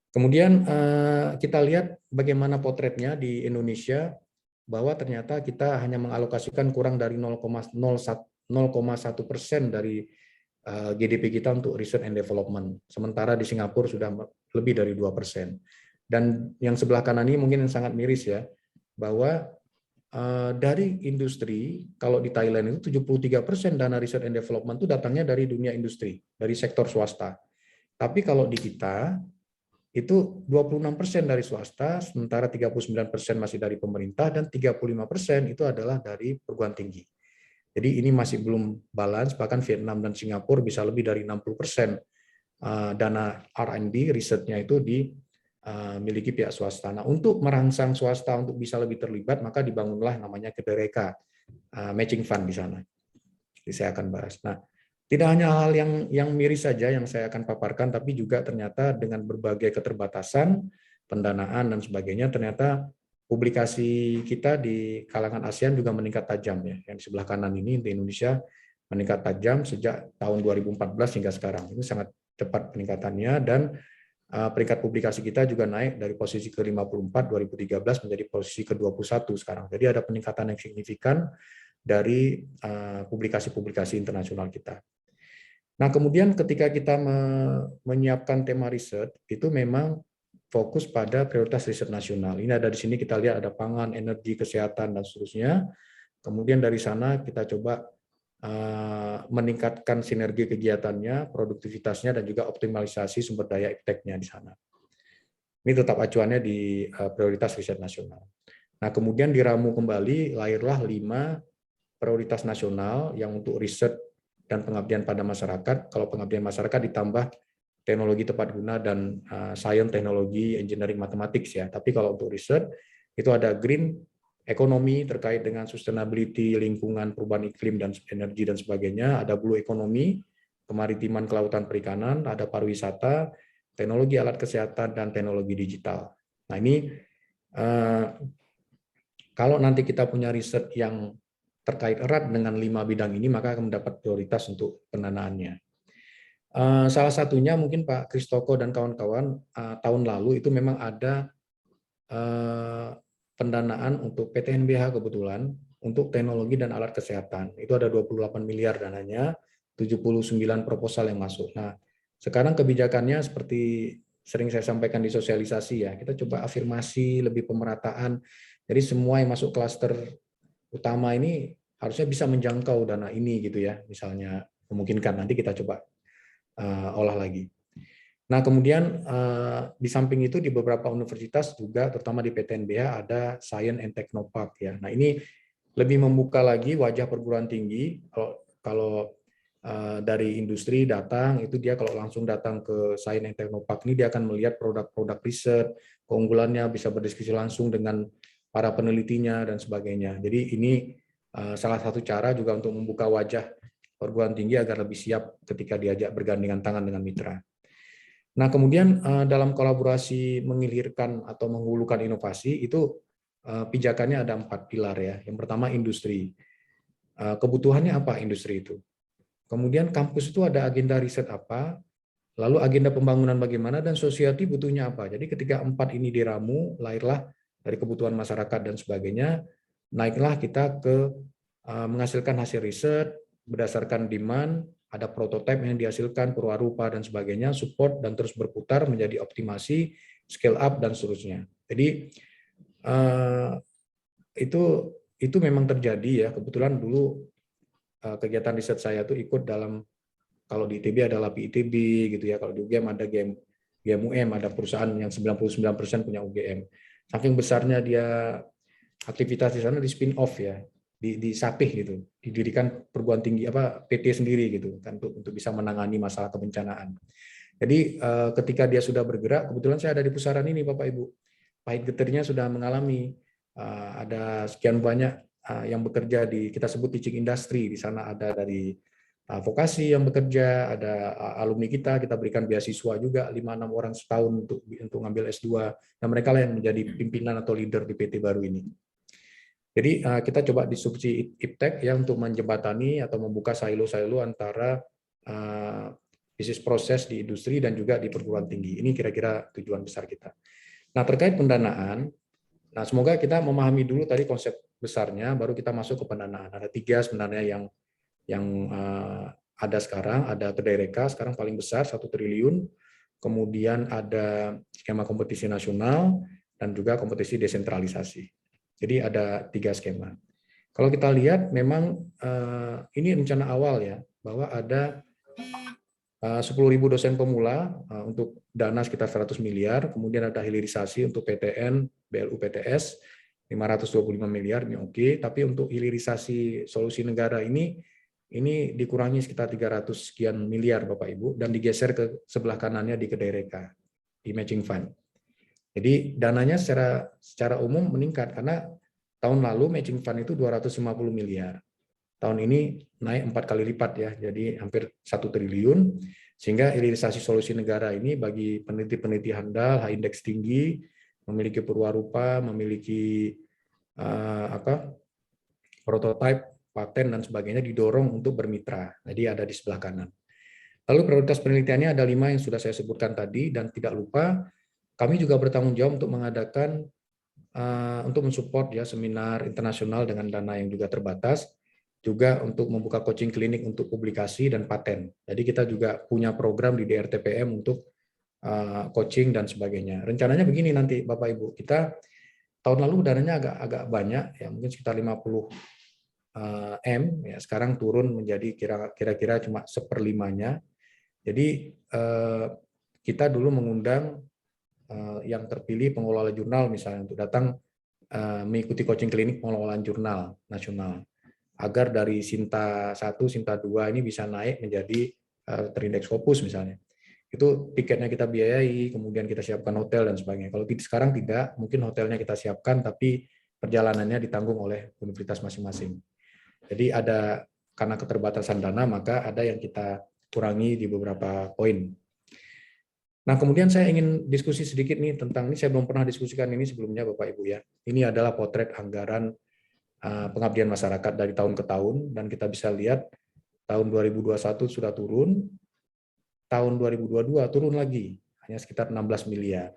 Kemudian kita lihat bagaimana potretnya di Indonesia, bahwa ternyata kita hanya mengalokasikan kurang dari 0,1% dari GDP kita untuk research and development. Sementara di Singapura sudah lebih dari 2%. Dan yang sebelah kanan ini mungkin yang sangat miris ya, bahwa dari industri, kalau di Thailand itu 73% dana research and development itu datangnya dari dunia industri, dari sektor swasta. Tapi kalau di kita, itu 26% dari swasta, sementara 39% masih dari pemerintah, dan 35% itu adalah dari perguruan tinggi. Jadi ini masih belum balance, bahkan Vietnam dan Singapura bisa lebih dari 60% dana R&D, risetnya itu dimiliki pihak swasta. Nah, untuk merangsang swasta untuk bisa lebih terlibat, maka dibangunlah namanya KEDREKA, matching fund di sana. Jadi saya akan bahas. Nah, tidak hanya hal yang miris saja yang saya akan paparkan, tapi juga ternyata dengan berbagai keterbatasan, pendanaan dan sebagainya, ternyata publikasi kita di kalangan ASEAN juga meningkat tajam ya. Yang di sebelah kanan ini di Indonesia meningkat tajam sejak tahun 2014 hingga sekarang. Itu sangat cepat peningkatannya, dan peringkat publikasi kita juga naik dari posisi ke-54 2013 menjadi posisi ke-21 sekarang. Jadi ada peningkatan yang signifikan dari publikasi-publikasi internasional kita. Nah, kemudian ketika kita menyiapkan tema riset, itu memang fokus pada prioritas riset nasional. Ini ada di sini, kita lihat ada pangan, energi, kesehatan, dan seterusnya. Kemudian dari sana kita coba meningkatkan sinergi kegiatannya, produktivitasnya, dan juga optimalisasi sumber daya ipteknya di sana. Ini tetap acuannya di prioritas riset nasional. Nah, kemudian diramu kembali, lahirlah 5 prioritas nasional yang untuk riset dan pengabdian pada masyarakat. Kalau pengabdian masyarakat ditambah teknologi tepat guna dan sains, teknologi, engineering, mathematics ya. Tapi kalau untuk riset itu ada green ekonomi terkait dengan sustainability, lingkungan, perubahan iklim dan energi dan sebagainya. Ada blue ekonomi, kemaritiman, kelautan, perikanan. Ada pariwisata, teknologi alat kesehatan dan teknologi digital. Nah, ini kalau nanti kita punya riset yang terkait erat dengan 5 bidang ini, maka akan mendapat prioritas untuk pendanaannya. Salah satunya mungkin Pak Kristoko dan kawan-kawan, tahun lalu itu memang ada pendanaan untuk PTNBH kebetulan untuk teknologi dan alat kesehatan. Itu ada 28 miliar dananya, 79 proposal yang masuk. Nah, sekarang kebijakannya seperti sering saya sampaikan di sosialisasi ya, kita coba afirmasi, lebih pemerataan. Jadi semua yang masuk klaster utama ini harusnya bisa menjangkau dana ini gitu ya, misalnya memungkinkan. Nanti kita coba olah lagi. Nah, kemudian di samping itu di beberapa universitas juga, terutama di PTNBH ada Science and Technopark ya. Nah, ini lebih membuka lagi wajah perguruan tinggi. Kalau dari industri datang, itu dia kalau langsung datang ke Science and Technopark ini dia akan melihat produk-produk riset, keunggulannya, bisa berdiskusi langsung dengan para penelitinya dan sebagainya. Jadi ini salah satu cara juga untuk membuka wajah perguruan tinggi agar lebih siap ketika diajak bergandengan tangan dengan mitra. Nah, kemudian dalam kolaborasi menghilirkan atau menghulukan inovasi itu pijakannya ada 4 pilar ya. Yang pertama industri. Kebutuhannya apa industri itu? Kemudian kampus itu ada agenda riset apa? Lalu agenda pembangunan bagaimana dan society butuhnya apa? Jadi ketika 4 ini diramu, lahirlah dari kebutuhan masyarakat dan sebagainya, naiklah kita ke menghasilkan hasil riset berdasarkan demand, ada prototipe yang dihasilkan, perwarupa dan sebagainya, support dan terus berputar menjadi optimasi, scale up dan seterusnya. Jadi itu memang terjadi ya. Kebetulan dulu kegiatan riset saya tuh ikut dalam, kalau di ITB ada LAPI ITB gitu ya, kalau di UGM ada GMUM, ada perusahaan yang 99% punya UGM. Saking besarnya dia aktivitas di sana di spin off ya, disapih gitu, didirikan perguruan tinggi PT sendiri gitu kan untuk bisa menangani masalah kebencanaan. Jadi ketika dia sudah bergerak, kebetulan saya ada di pusaran ini Bapak Ibu, pahit getirnya sudah mengalami ada sekian banyak yang bekerja di, kita sebut teaching industry, di sana ada dari vokasi yang bekerja, ada alumni kita berikan beasiswa juga 5-6 orang setahun untuk ngambil S2, dan mereka lah yang menjadi pimpinan atau leader di PT baru ini. Jadi kita coba disubsidi IPTEK ya untuk menjembatani atau membuka silo-silo antara bisnis proses di industri dan juga di perguruan tinggi. Ini kira-kira tujuan besar kita. Nah, terkait pendanaan, nah semoga kita memahami dulu tadi konsep besarnya, baru kita masuk ke pendanaan. Ada 3 sebenarnya yang ada sekarang, ada Kedaireka sekarang paling besar 1 triliun, kemudian ada skema kompetisi nasional dan juga kompetisi desentralisasi. Jadi ada 3 skema. Kalau kita lihat memang ini rencana awal ya, bahwa ada 10.000 dosen pemula untuk dana sekitar 100 miliar, kemudian ada hilirisasi untuk PTN, BLU PTS 525 miliar, ini oke, tapi untuk hilirisasi solusi negara ini dikurangi sekitar 300 sekian miliar Bapak Ibu dan digeser ke sebelah kanannya di Kedaireka, di matching fund. Jadi dananya secara umum meningkat karena tahun lalu matching fund itu 250 miliar. Tahun ini naik 4 kali lipat ya, jadi hampir 1 triliun, sehingga hilirisasi solusi negara ini bagi peneliti-peneliti handal, high index tinggi, memiliki perwarupa, memiliki prototipe, paten dan sebagainya didorong untuk bermitra. Jadi ada di sebelah kanan. Lalu prioritas penelitiannya ada 5 yang sudah saya sebutkan tadi, dan tidak lupa kami juga bertanggung jawab untuk mengadakan untuk mensupport ya seminar internasional dengan dana yang juga terbatas, juga untuk membuka coaching klinik untuk publikasi dan paten. Jadi kita juga punya program di DRTPM untuk coaching dan sebagainya. Rencananya begini nanti Bapak Ibu, kita tahun lalu dananya agak banyak ya, mungkin sekitar 50 M ya, sekarang turun menjadi kira-kira cuma 1/5-nya. Jadi kita dulu mengundang yang terpilih pengelola jurnal misalnya untuk datang mengikuti coaching klinik pengelolaan jurnal nasional agar dari Sinta 1, Sinta 2 ini bisa naik menjadi terindeks Scopus misalnya. Itu tiketnya kita biayai, kemudian kita siapkan hotel dan sebagainya. Kalau sekarang tidak, mungkin hotelnya kita siapkan tapi perjalanannya ditanggung oleh universitas masing-masing. Jadi ada, karena keterbatasan dana maka ada yang kita kurangi di beberapa poin. Nah, kemudian saya ingin diskusi sedikit nih tentang ini, saya belum pernah diskusikan ini sebelumnya Bapak Ibu ya. Ini adalah potret anggaran pengabdian masyarakat dari tahun ke tahun, dan kita bisa lihat tahun 2021 sudah turun, tahun 2022 turun lagi, hanya sekitar 16 miliar.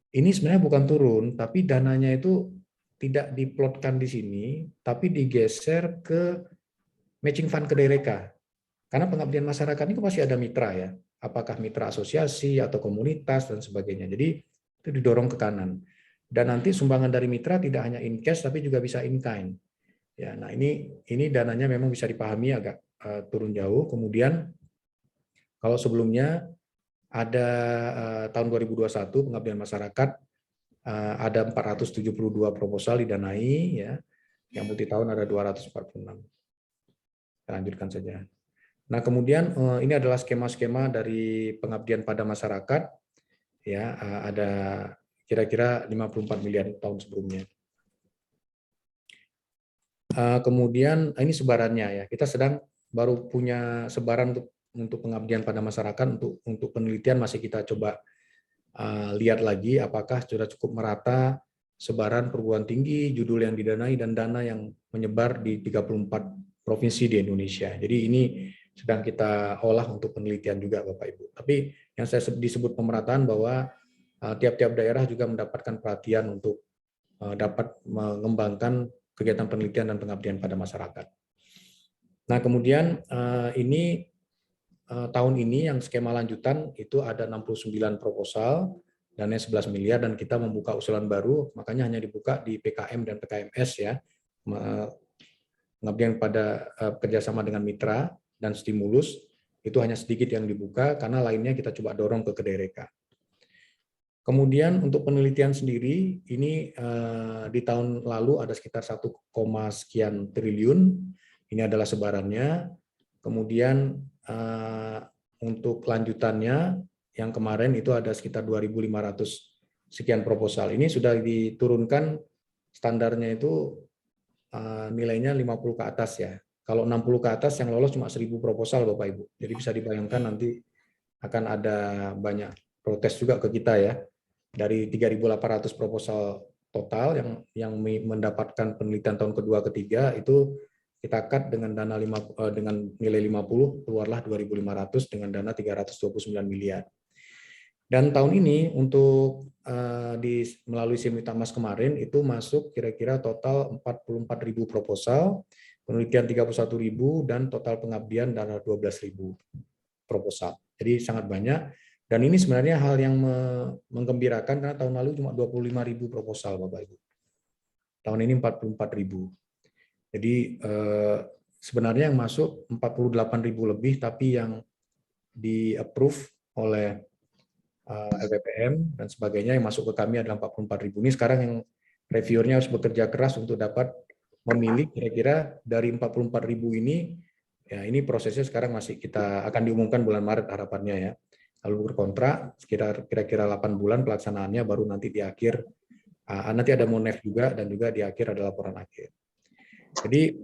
Ini sebenarnya bukan turun, tapi dananya itu tidak diplotkan di sini, tapi digeser ke matching fund Kedereka. Karena pengabdian masyarakat ini pasti ada mitra ya, apakah mitra asosiasi atau komunitas dan sebagainya. Jadi itu didorong ke kanan. Dan nanti sumbangan dari mitra tidak hanya in cash tapi juga bisa in kind. Ya, nah ini dananya memang bisa dipahami agak turun jauh. Kemudian kalau sebelumnya ada tahun 2021 pengabdian masyarakat ada 472 proposal didanai ya. Yang multi tahun ada 246. Kita lanjutkan saja. Nah, kemudian ini adalah skema-skema dari pengabdian pada masyarakat. Ya, ada kira-kira 54 miliar tahun sebelumnya. Kemudian ini sebarannya ya. Kita sedang baru punya sebaran untuk pengabdian pada masyarakat, untuk penelitian masih kita coba lihat lagi apakah sudah cukup merata sebaran perguruan tinggi, judul yang didanai dan dana yang menyebar di 34 provinsi di Indonesia. Jadi ini sedang kita olah untuk penelitian juga Bapak Ibu. Tapi yang saya disebut pemerataan bahwa tiap-tiap daerah juga mendapatkan perhatian untuk dapat mengembangkan kegiatan penelitian dan pengabdian pada masyarakat. Nah, kemudian ini tahun ini yang skema lanjutan itu ada 69 proposal, dananya 11 miliar, dan kita membuka usulan baru, makanya hanya dibuka di PKM dan PKMS ya, pengabdian pada kerjasama dengan mitra dan stimulus, itu hanya sedikit yang dibuka, karena lainnya kita coba dorong ke Kedereka. Kemudian untuk penelitian sendiri, ini di tahun lalu ada sekitar 1, sekian triliun, ini adalah sebarannya. Kemudian untuk lanjutannya, yang kemarin itu ada sekitar 2.500 sekian proposal. Ini sudah diturunkan standarnya itu nilainya 50 ke atas ya. Kalau 60 ke atas yang lolos cuma 1.000 proposal Bapak Ibu. Jadi bisa dibayangkan nanti akan ada banyak protes juga ke kita ya. Dari 3.800 proposal total yang mendapatkan penelitian tahun kedua ketiga itu kita cut dengan dana dengan nilai 50, keluarlah 2.500 dengan dana 329 miliar. Dan tahun ini untuk melalui Simultamas kemarin itu masuk kira-kira total 44.000 proposal, penelitian 31.000 dan total pengabdian dana 12.000 proposal. Jadi sangat banyak. Dan ini sebenarnya hal yang menggembirakan karena tahun lalu cuma 25.000 proposal Bapak Ibu. Tahun ini 44.000. Jadi sebenarnya yang masuk 48.000 lebih, tapi yang di-approve oleh LPPM dan sebagainya yang masuk ke kami adalah 44.000. Ini sekarang yang reviewernya harus bekerja keras untuk dapat memilih kira-kira dari 44.000 ini, ya ini prosesnya sekarang masih kita akan diumumkan bulan Maret harapannya ya. Lalu berkontrak kira-kira 8 bulan pelaksanaannya, baru nanti di akhir nanti ada monef juga, dan juga di akhir ada laporan akhir. Jadi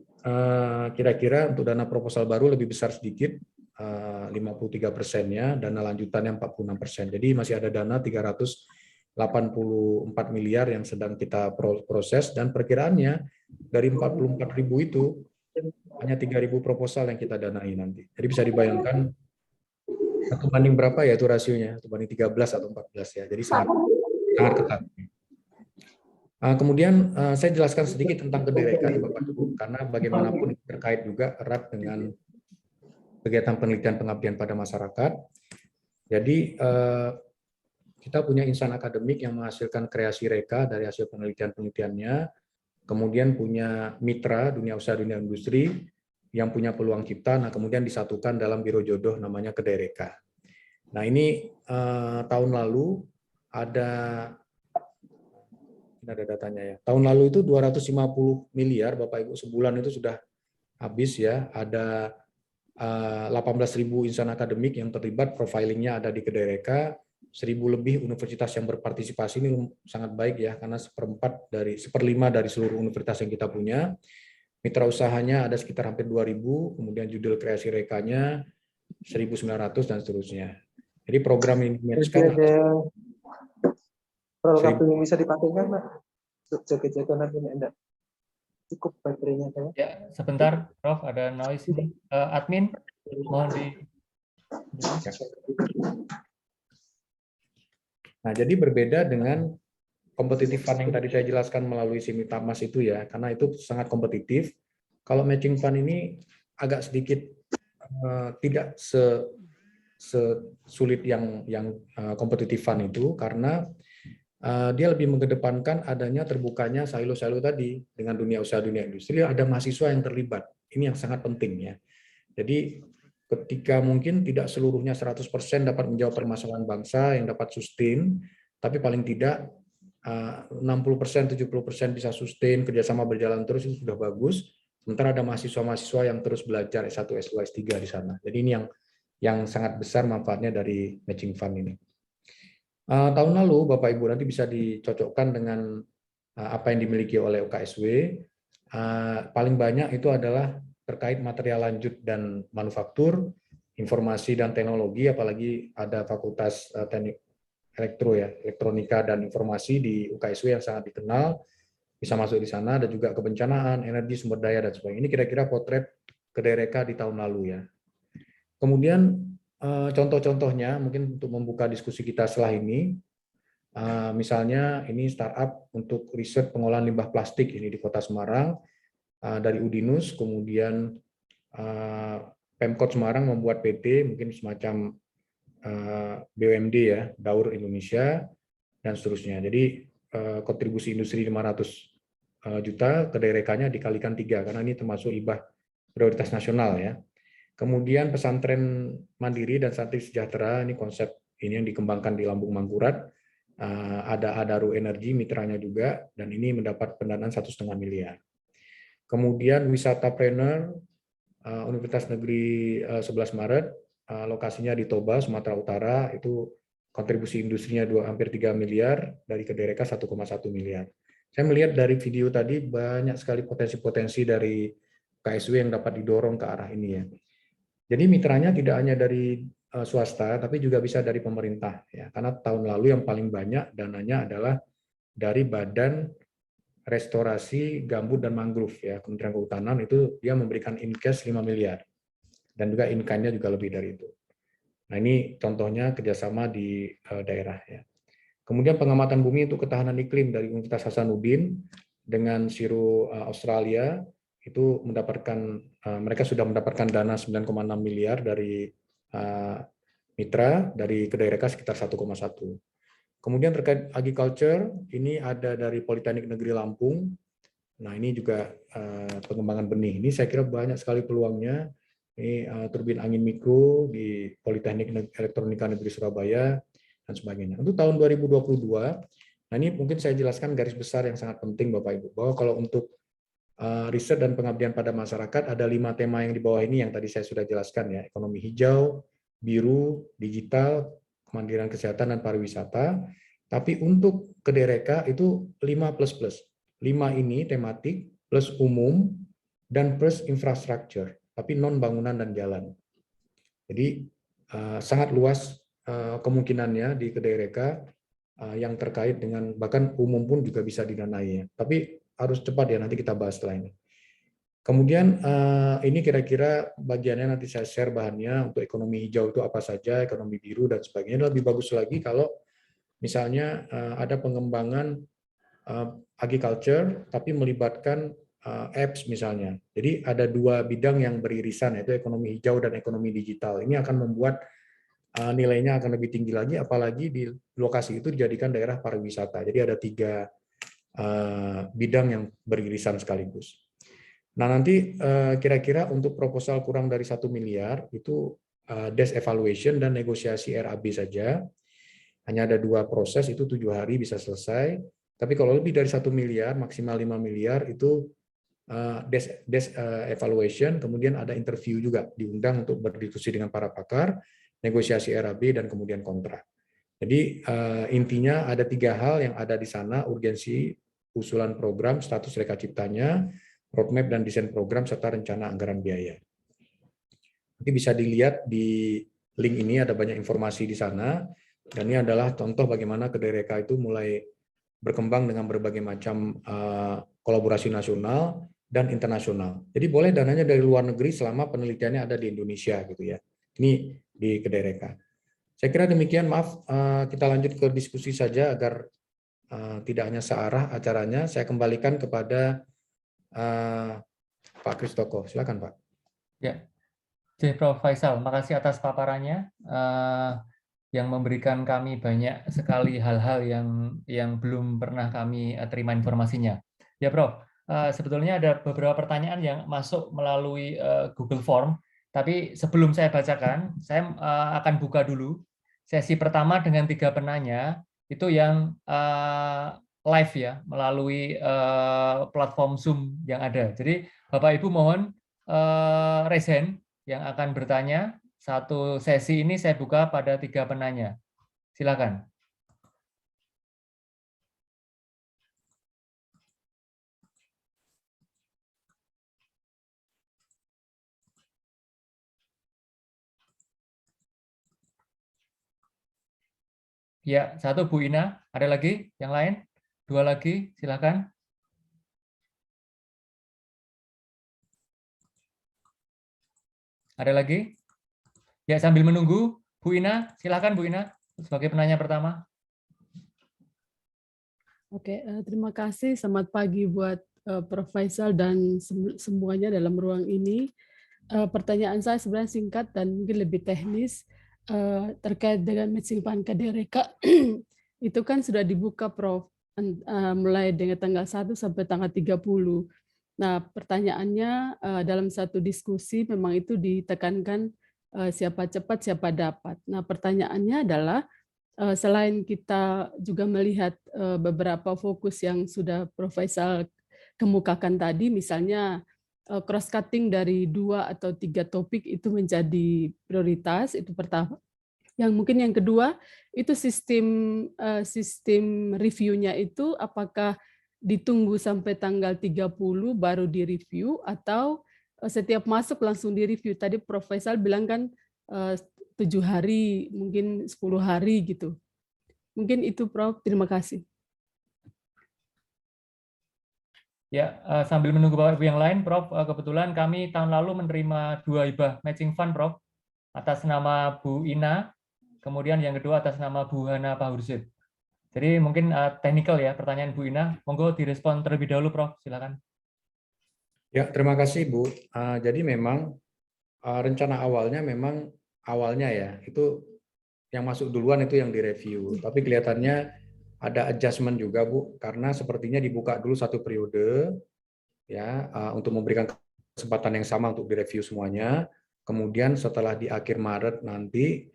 kira-kira untuk dana proposal baru lebih besar sedikit, 53%-nya, dana lanjutannya 46%. Jadi masih ada dana 384 miliar yang sedang kita proses, dan perkiraannya dari 44.000 itu hanya 3.000 proposal yang kita danai nanti. Jadi bisa dibayangkan 1 banding berapa ya itu rasionya, 1 banding 13 atau 14 ya. Jadi sangat ketat. Kemudian saya jelaskan sedikit tentang Kedereka ya Bapak Ibu, karena bagaimanapun terkait juga erat dengan kegiatan penelitian pengabdian pada masyarakat. Jadi kita punya insan akademik yang menghasilkan kreasi reka dari hasil penelitian-penelitiannya, kemudian punya mitra dunia usaha, dunia industri yang punya peluang cipta, nah kemudian disatukan dalam biro jodoh namanya Kedereka. Nah ini tahun lalu ada datanya ya. Tahun lalu itu 250 miliar Bapak Ibu, sebulan itu sudah habis ya. Ada 18.000 insan akademik yang terlibat, profilingnya ada di Kedereka, 1.000 lebih universitas yang berpartisipasi. Ini sangat baik ya, karena seperlima dari seluruh universitas yang kita punya. Mitra usahanya ada sekitar hampir 2.000, kemudian judul kreasi rekanya 1.900 dan seterusnya. Jadi program ini
ada perlengkapan yang bisa dipakai kan, Pak? Jaga-jaga nanti enggak. Cukup baterainya saya.
Ya, sebentar, Prof, ada noise ini. Admin, mohon di.
Nah, jadi berbeda dengan competitive fund yang tadi saya jelaskan melalui Simitamas itu ya, karena itu sangat kompetitif. Kalau matching fund ini agak sedikit tidak sesulit yang competitive fund itu, karena dia lebih mengedepankan adanya terbukanya silo-silo tadi dengan dunia usaha, dunia industri, ada mahasiswa yang terlibat. Ini yang sangat penting ya. Jadi ketika mungkin tidak seluruhnya 100% dapat menjawab permasalahan bangsa yang dapat sustain, tapi paling tidak 60%, 70% bisa sustain, kerjasama berjalan terus, itu sudah bagus. Sementara ada mahasiswa-mahasiswa yang terus belajar S1, S2, S3 di sana. Jadi ini yang sangat besar manfaatnya dari matching fund ini. Tahun lalu, Bapak Ibu, nanti bisa dicocokkan dengan apa yang dimiliki oleh UKSW. Paling banyak itu adalah terkait material lanjut dan manufaktur, informasi dan teknologi, apalagi ada Fakultas Teknik Elektronika dan Informasi di UKSW yang sangat dikenal, bisa masuk di sana, ada juga kebencanaan, energi, sumber daya, dan sebagainya. Ini kira-kira potret Kedereka di tahun lalu ya. Kemudian contoh-contohnya mungkin untuk membuka diskusi kita setelah ini, misalnya ini startup untuk riset pengolahan limbah plastik ini di Kota Semarang, dari Udinus, kemudian Pemkot Semarang membuat PT, mungkin semacam BUMD ya, Daur Indonesia, dan seterusnya. Jadi kontribusi industri 500 juta, Kederekanya dikalikan 3, karena ini termasuk hibah prioritas nasional ya. Kemudian pesantren mandiri dan santri sejahtera, ini konsep ini yang dikembangkan di Lambung Mangkurat, ada Adaru Energi, mitranya juga, dan ini mendapat pendanaan 1,5 miliar. Kemudian Wisatapreneur, Universitas Negeri 11 Maret, lokasinya di Toba, Sumatera Utara, itu kontribusi industrinya hampir 3 miliar, dari Kedereka 1,1 miliar. Saya melihat dari video tadi banyak sekali potensi-potensi dari KSW yang dapat didorong ke arah ini ya. Jadi mitranya tidak hanya dari swasta, tapi juga bisa dari pemerintah ya. Karena tahun lalu yang paling banyak dananya adalah dari Badan Restorasi Gambut dan Mangrove ya, Kementerian Kehutanan, itu dia memberikan in cash 5 miliar. Dan juga in-kind-nya juga lebih dari itu. Nah, ini contohnya kerjasama di daerah ya. Kemudian pengamatan bumi untuk ketahanan iklim dari Universitas Hasanuddin dengan Siro Australia, itu mendapatkan, mereka sudah mendapatkan dana 9,6 miliar dari mitra, dari Kedereka sekitar 1,1. Kemudian terkait agriculture, ini ada dari Politeknik Negeri Lampung. Nah, ini juga pengembangan benih. Ini saya kira banyak sekali peluangnya. Ini turbin angin mikro di Politeknik Elektronika Negeri Surabaya, dan sebagainya. Untuk tahun 2022, nah ini mungkin saya jelaskan garis besar yang sangat penting Bapak Ibu, bahwa kalau untuk riset dan pengabdian pada masyarakat ada 5 tema yang di bawah ini yang tadi saya sudah jelaskan ya, ekonomi hijau, biru, digital, kemandirian kesehatan dan pariwisata. Tapi untuk Kedereka itu 5++. 5 ini tematik plus umum dan plus infrastruktur, tapi non bangunan dan jalan. Jadi sangat luas kemungkinannya di Kedereka yang terkait dengan bahkan umum pun juga bisa didanai ya. Tapi harus cepat ya, nanti kita bahas setelah ini. Kemudian ini kira-kira bagiannya nanti saya share bahannya untuk ekonomi hijau itu apa saja, ekonomi biru dan sebagainya. Lebih bagus lagi kalau misalnya ada pengembangan agriculture tapi melibatkan apps misalnya. Jadi ada 2 bidang yang beririsan, yaitu ekonomi hijau dan ekonomi digital. Ini akan membuat nilainya akan lebih tinggi lagi, apalagi di lokasi itu dijadikan daerah pariwisata. Jadi ada 3 bidang yang beririsan sekaligus. Nah, nanti kira-kira untuk proposal kurang dari 1 miliar itu desk evaluation dan negosiasi RAB saja. Hanya ada 2 proses, itu 7 hari bisa selesai. Tapi kalau lebih dari 1 miliar, maksimal 5 miliar, itu desk evaluation, kemudian ada interview juga, diundang untuk berdiskusi dengan para pakar, negosiasi RAB, dan kemudian kontrak. Jadi intinya ada 3 hal yang ada di sana, urgensi, usulan program, status reka ciptanya, roadmap dan desain program, serta rencana anggaran biaya. Nanti bisa dilihat di link ini, ada banyak informasi di sana, dan ini adalah contoh bagaimana Kedereka itu mulai berkembang dengan berbagai macam kolaborasi nasional, dan internasional. Jadi boleh dananya dari luar negeri selama penelitiannya ada di Indonesia gitu ya. Ini di Kedereka. Saya kira demikian, maaf kita lanjut ke diskusi saja agar tidak hanya searah acaranya. Saya kembalikan kepada Pak Kristoko. Silakan Pak.
Ya, Prof. Faisal, makasih atas paparannya yang memberikan kami banyak sekali hal-hal yang belum pernah kami terima informasinya. Ya Prof, sebetulnya ada beberapa pertanyaan yang masuk melalui Google Form, tapi sebelum saya bacakan, saya akan buka dulu sesi pertama dengan 3 penanya, itu yang live ya, melalui platform Zoom yang ada. Jadi Bapak Ibu mohon raise hand yang akan bertanya. Satu sesi ini saya buka pada 3 penanya. Silakan. Ya, 1 Bu Ina. Ada lagi? Yang lain? 2 lagi, silakan. Ada lagi? Ya, sambil menunggu, Bu Ina, silakan Bu Ina sebagai penanya pertama.
Oke, terima kasih. Selamat pagi buat Prof. Faisal dan semuanya dalam ruang ini. Pertanyaan saya sebenarnya singkat dan mungkin lebih teknis terkait dengan matching fund Kedereka. Itu kan sudah dibuka Prof, mulai dengan tanggal 1 sampai tanggal 30. Nah, pertanyaannya dalam satu diskusi memang itu ditekankan siapa cepat, siapa dapat. Nah, pertanyaannya adalah selain kita juga melihat beberapa fokus yang sudah Prof. Faisal kemukakan tadi, misalnya cross-cutting dari 2 atau 3 topik itu menjadi prioritas, itu pertama. Yang mungkin yang kedua, itu sistem review-nya itu apakah ditunggu sampai tanggal 30 baru direview atau setiap masuk langsung direview. Tadi Prof. Faisal bilang kan 7 hari, mungkin 10 hari gitu. Mungkin itu Prof. Terima kasih.
Ya, sambil menunggu Bapak Ibu yang lain, Prof, kebetulan kami tahun lalu menerima 2 hibah matching fund, Prof, atas nama Bu Ina, kemudian yang kedua atas nama Bu Hana Pahursid. Jadi mungkin teknikal ya pertanyaan Bu Ina, monggo direspon terlebih dahulu, Prof, silakan.
Ya, terima kasih Bu. Jadi memang rencana awalnya ya itu yang masuk duluan itu yang direview. Tapi kelihatannya ada adjustment juga Bu, karena sepertinya dibuka dulu 1 periode ya untuk memberikan kesempatan yang sama untuk direview semuanya. Kemudian setelah di akhir Maret nanti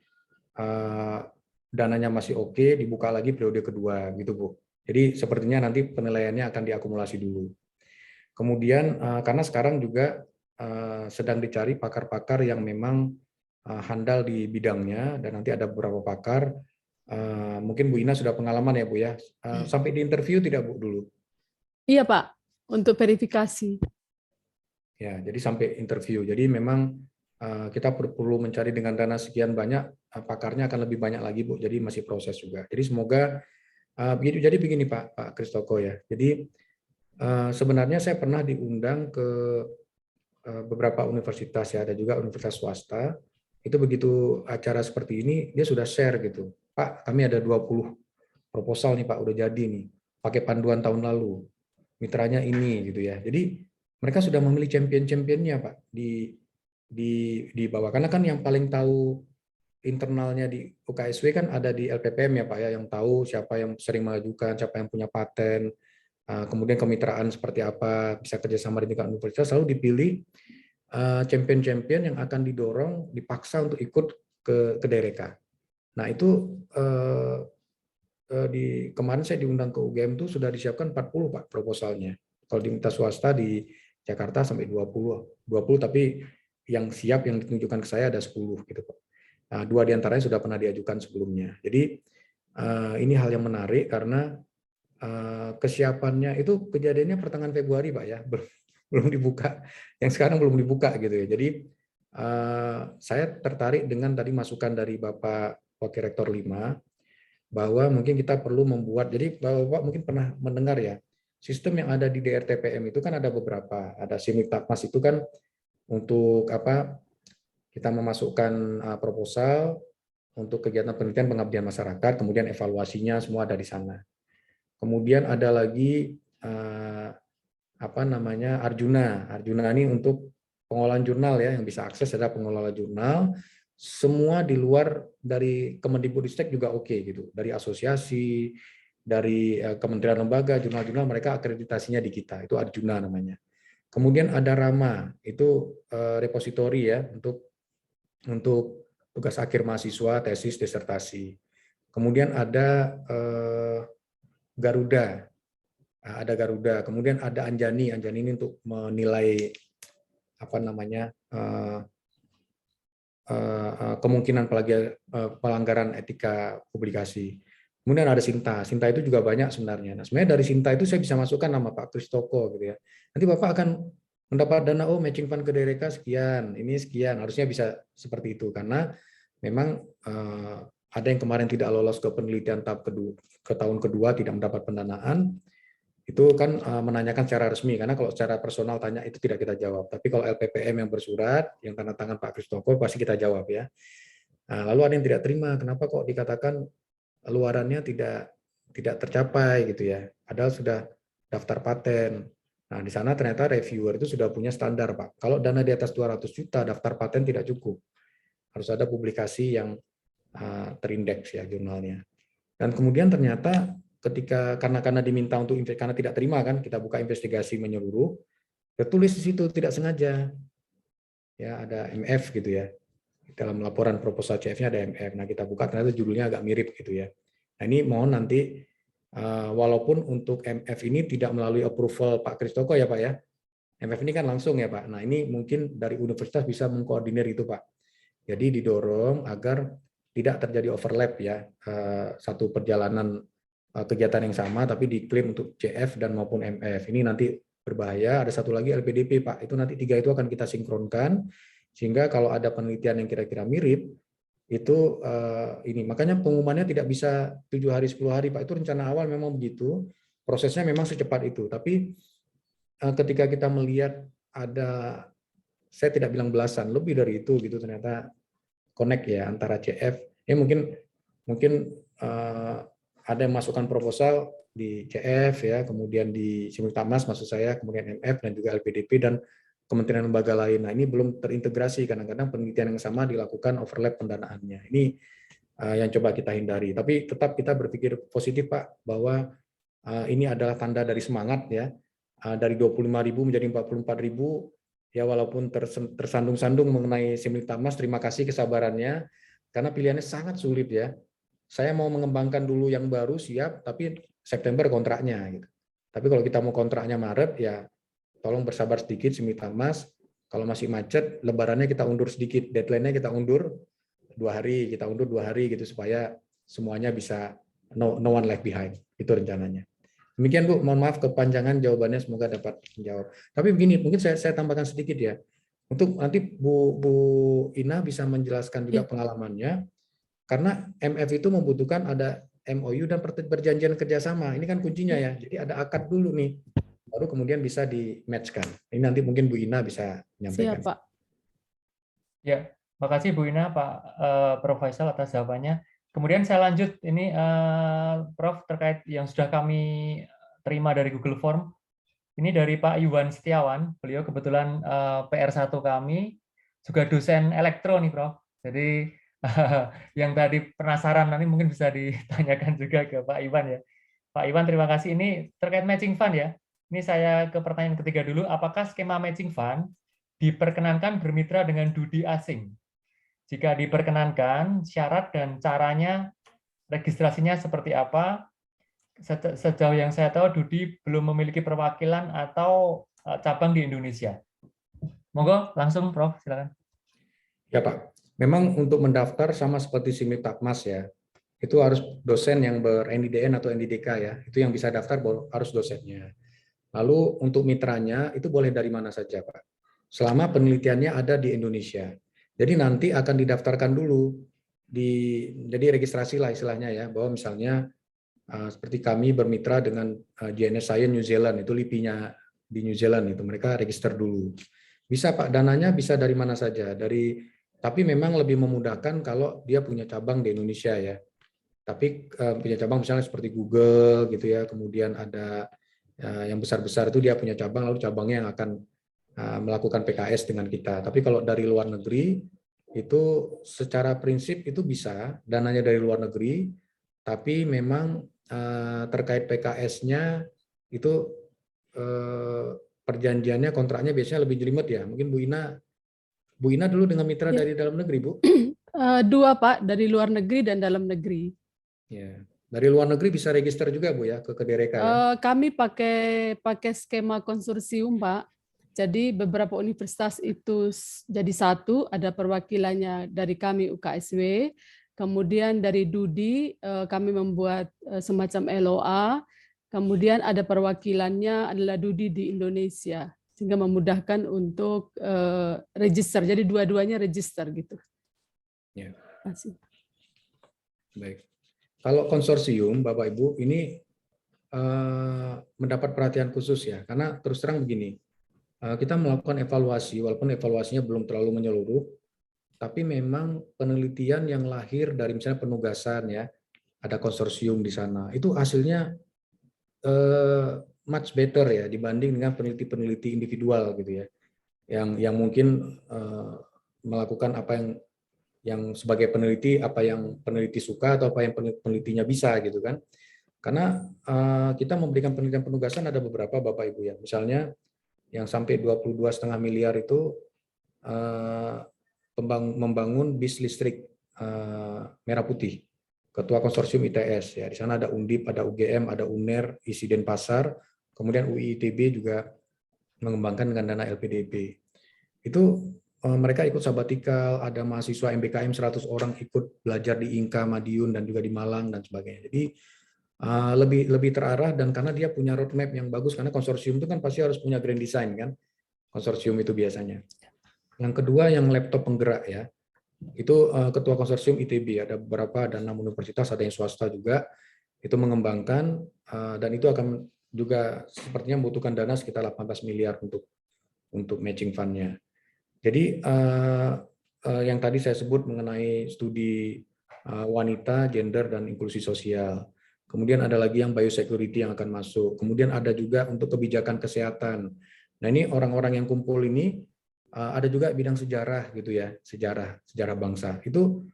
dananya masih oke, dibuka lagi periode kedua gitu Bu. Jadi sepertinya nanti penilaiannya akan diakumulasi dulu. Kemudian karena sekarang juga sedang dicari pakar-pakar yang memang handal di bidangnya, dan nanti ada beberapa pakar, mungkin Bu Ina sudah pengalaman ya Bu ya, sampai di interview tidak Bu dulu?
Iya Pak, untuk verifikasi.
Ya, jadi sampai interview. Jadi memang kita perlu mencari dengan dana sekian banyak, pakarnya akan lebih banyak lagi Bu, jadi masih proses juga. Jadi semoga begitu. Jadi begini Pak Kristoko ya, jadi sebenarnya saya pernah diundang ke beberapa universitas ya, ada juga universitas swasta. Itu begitu acara seperti ini, dia sudah share gitu. Pak, kami ada 20 proposal nih Pak, udah jadi nih. Pakai panduan tahun lalu. Mitranya ini gitu ya. Jadi mereka sudah memilih champion-championnya Pak di bawah. Karena kan yang paling tahu internalnya di UKSW kan ada di LPPM ya Pak ya, yang tahu siapa yang sering mengajukan, siapa yang punya paten, kemudian kemitraan seperti apa, bisa kerjasama di tingkat universitas, selalu dipilih champion-champion yang akan didorong, dipaksa untuk ikut ke Kedereka. Nah itu kemarin saya diundang ke UGM itu sudah disiapkan 40 Pak proposalnya. Kalau diminta swasta di Jakarta sampai 20 tapi yang siap yang ditunjukkan ke saya ada 10 gitu Pak. Nah, 2 diantaranya sudah pernah diajukan sebelumnya. Jadi ini hal yang menarik karena kesiapannya itu kejadiannya pertengahan Februari Pak ya, belum dibuka, yang sekarang belum dibuka gitu ya. Jadi saya tertarik dengan tadi masukan dari Bapak Wakil Rektor 5 bahwa mungkin kita perlu membuat, jadi Bapak mungkin pernah mendengar ya, sistem yang ada di DRTPM itu kan ada beberapa. Ada Simultagmas itu kan untuk apa? Kita memasukkan proposal untuk kegiatan penelitian pengabdian masyarakat, kemudian evaluasinya semua ada di sana. Kemudian ada lagi apa namanya Arjuna. Arjuna ini untuk pengolahan jurnal ya, yang bisa akses ada pengelola jurnal. Semua di luar dari Kemendikbudristek juga oke gitu. Dari asosiasi, dari kementerian lembaga, jurnal-jurnal mereka akreditasinya di kita. Itu Arjuna namanya. Kemudian ada Rama, itu repositori ya untuk tugas akhir mahasiswa, tesis, disertasi. Kemudian ada Garuda. Ada Garuda, kemudian ada Anjani. Anjani ini untuk menilai apa namanya kemungkinan pelanggaran etika publikasi. Kemudian ada Sinta. Sinta itu juga banyak sebenarnya. Nah, sebenarnya dari Sinta itu saya bisa masukkan nama Pak Kristoko gitu ya. Nanti Bapak akan mendapat dana, oh matching fund ke DRK sekian, ini sekian. Harusnya bisa seperti itu karena memang ada yang kemarin tidak lolos ke penelitian tahap kedua, ke tahun kedua tidak mendapat pendanaan. Itu kan menanyakan secara resmi, karena kalau secara personal tanya itu tidak kita jawab. Tapi kalau LPPM yang bersurat, yang tanda tangan Pak Kristoko, pasti kita jawab ya. Nah, lalu ada yang tidak terima, kenapa kok dikatakan luarannya tidak tercapai gitu ya. Padahal sudah daftar paten. Nah, di sana ternyata reviewer itu sudah punya standar, Pak. Kalau dana di atas 200 juta, daftar paten tidak cukup. Harus ada publikasi yang terindeks ya jurnalnya. Dan kemudian ternyata ketika karena diminta untuk karena tidak terima kan, kita buka investigasi menyeluruh, tertulis di situ tidak sengaja. Ya, ada MF gitu ya. Dalam laporan proposal CF-nya ada MF. Nah, kita buka ternyata judulnya agak mirip gitu ya. Nah, ini mohon nanti walaupun untuk MF ini tidak melalui approval Pak Kristoko ya Pak ya. MF ini kan langsung ya Pak. Nah, ini mungkin dari universitas bisa mengkoordinir itu Pak. Jadi didorong agar tidak terjadi overlap ya, satu perjalanan kegiatan yang sama tapi diklaim untuk CF dan maupun MF. Ini nanti berbahaya. Ada satu lagi LPDP Pak. Itu nanti 3 itu akan kita sinkronkan sehingga kalau ada penelitian yang kira-kira mirip itu ini makanya pengumumannya tidak bisa 7 hari 10 hari Pak. Itu rencana awal memang begitu. Prosesnya memang secepat itu. Tapi ketika kita melihat ada, saya tidak bilang belasan, lebih dari itu gitu ternyata connect ya antara CF. Ya mungkin ada yang masukkan proposal di CF ya, kemudian di Simultagmas maksud saya, kemudian MF dan juga LPDP dan kementerian lembaga lain. Nah, ini belum terintegrasi, kadang-kadang penelitian yang sama dilakukan overlap pendanaannya. Ini yang coba kita hindari. Tapi tetap kita berpikir positif Pak bahwa ini adalah tanda dari semangat ya. Dari 25.000 menjadi 44.000 ya, walaupun tersandung-sandung mengenai Simultagmas, terima kasih kesabarannya karena pilihannya sangat sulit ya. Saya mau mengembangkan dulu yang baru siap, tapi September kontraknya gitu. Tapi kalau kita mau kontraknya Maret ya tolong bersabar sedikit Simultagmas. Kalau masih macet, lebarannya kita undur sedikit, deadline-nya kita undur 2 hari, kita undur 2 hari gitu supaya semuanya bisa no one left behind. Itu rencananya. Demikian Bu, mohon maaf kepanjangan jawabannya, semoga dapat menjawab. Tapi begini, mungkin saya tambahkan sedikit ya. Untuk nanti Bu Ina bisa menjelaskan juga pengalamannya, karena MF itu membutuhkan ada MOU dan perjanjian kerjasama. Ini kan kuncinya ya. Jadi ada akad dulu nih, baru kemudian bisa di-match-kan. Ini nanti mungkin Bu Ina bisa menyampaikan.
Siap, Pak.
Ya, makasih Bu Ina, Pak Prof. Faisal atas jawabannya. Kemudian saya lanjut, ini Prof terkait yang sudah kami terima dari Google Form. Ini dari Pak Iwan Setiawan, beliau kebetulan PR1 kami, juga dosen elektro nih Prof. Jadi yang tadi penasaran nanti mungkin bisa ditanyakan juga ke Pak Iwan ya. Pak Iwan terima kasih. Ini terkait matching fund ya. Ini saya ke pertanyaan ketiga dulu, apakah skema matching fund diperkenankan bermitra dengan DUDI asing? Jika diperkenankan, syarat dan caranya, registrasinya seperti apa? Sejauh yang saya tahu, DUDI belum memiliki perwakilan atau cabang di Indonesia. Monggo, langsung Prof, silakan.
Ya Pak, memang untuk mendaftar sama seperti Simultagmas ya, itu harus dosen yang ber-NIDN atau NIDK ya, itu yang bisa daftar harus dosennya. Lalu untuk mitranya, itu boleh dari mana saja Pak, selama penelitiannya ada di Indonesia. Jadi nanti akan didaftarkan dulu, jadi registrasi lah istilahnya ya, bahwa misalnya seperti kami bermitra dengan GNS Science New Zealand, itu LIPI-nya di New Zealand itu mereka register dulu. Bisa Pak, dananya bisa dari mana saja, tapi memang lebih memudahkan kalau dia punya cabang di Indonesia ya. Tapi punya cabang misalnya seperti Google gitu ya, kemudian ada yang besar-besar itu dia punya cabang, lalu cabangnya yang akan melakukan PKS dengan kita. Tapi kalau dari luar negeri itu secara prinsip itu bisa dananya dari luar negeri, tapi memang terkait PKS-nya itu perjanjiannya, kontraknya biasanya lebih jelimet ya. Mungkin Bu Ina dulu dengan mitra dari dalam negeri, Bu?
Dua Pak, dari luar negeri dan dalam negeri.
Ya, dari luar negeri bisa register juga Bu ya ke Dereka ya?
Kami pakai skema konsorsium Pak. Jadi beberapa universitas itu jadi satu, ada perwakilannya dari kami UKSW, kemudian dari DUDI kami membuat semacam LOA, kemudian ada perwakilannya adalah DUDI di Indonesia, sehingga memudahkan untuk register. Jadi dua-duanya register gitu.
Ya.
Terima kasih.
Baik. Kalau konsorsium, Bapak Ibu, ini mendapat perhatian khusus ya, karena terus terang begini, kita melakukan evaluasi, walaupun evaluasinya belum terlalu menyeluruh, tapi memang penelitian yang lahir dari misalnya penugasan ya, ada konsorsium di sana, itu hasilnya much better ya dibanding dengan peneliti-peneliti individual gitu ya, yang mungkin melakukan apa yang sebagai peneliti, apa yang peneliti suka atau apa yang penelitinya bisa gitu kan. Karena kita memberikan penelitian penugasan ada beberapa Bapak Ibu ya, misalnya yang sampai 22,5 miliar itu membangun bis listrik merah putih, Ketua Konsorsium ITS ya. Di sana ada Undip, ada UGM, ada UNER, ISI Denpasar, kemudian UI ITB juga mengembangkan dengan dana LPDP. Itu mereka ikut sabatikal, ada mahasiswa MBKM 100 orang ikut belajar di Inka, Madiun, dan juga di Malang dan sebagainya. Jadi lebih terarah, dan karena dia punya roadmap yang bagus, karena konsorsium itu kan pasti harus punya grand design kan, konsorsium itu biasanya. Yang kedua yang laptop penggerak ya, itu ketua konsorsium ITB, ada beberapa, ada 6 universitas, ada yang swasta juga, itu mengembangkan, dan itu akan juga sepertinya membutuhkan dana sekitar 18 miliar untuk matching fund-nya. Jadi yang tadi saya sebut mengenai studi wanita, gender, dan inklusi sosial. Kemudian ada lagi yang biosecurity yang akan masuk. Kemudian ada juga untuk kebijakan kesehatan. Nah ini orang-orang yang kumpul ini ada juga bidang sejarah gitu ya, sejarah bangsa. Itu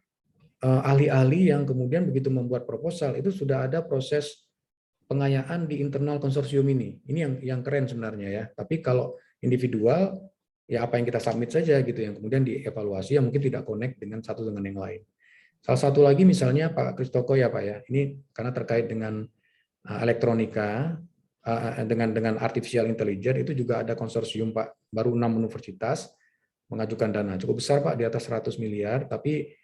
ahli-ahli yang kemudian begitu membuat proposal itu sudah ada proses pengayaan di internal konsorsium ini. Ini yang keren sebenarnya ya. Tapi kalau individual ya apa yang kita submit saja gitu, yang kemudian dievaluasi yang mungkin tidak connect dengan satu dengan yang lain. Salah satu lagi misalnya Pak Kristoko ya Pak ya, ini karena terkait dengan elektronika, dengan artificial intelligence, itu juga ada konsorsium Pak, baru 6 universitas mengajukan dana, cukup besar Pak, di atas 100 miliar, tapi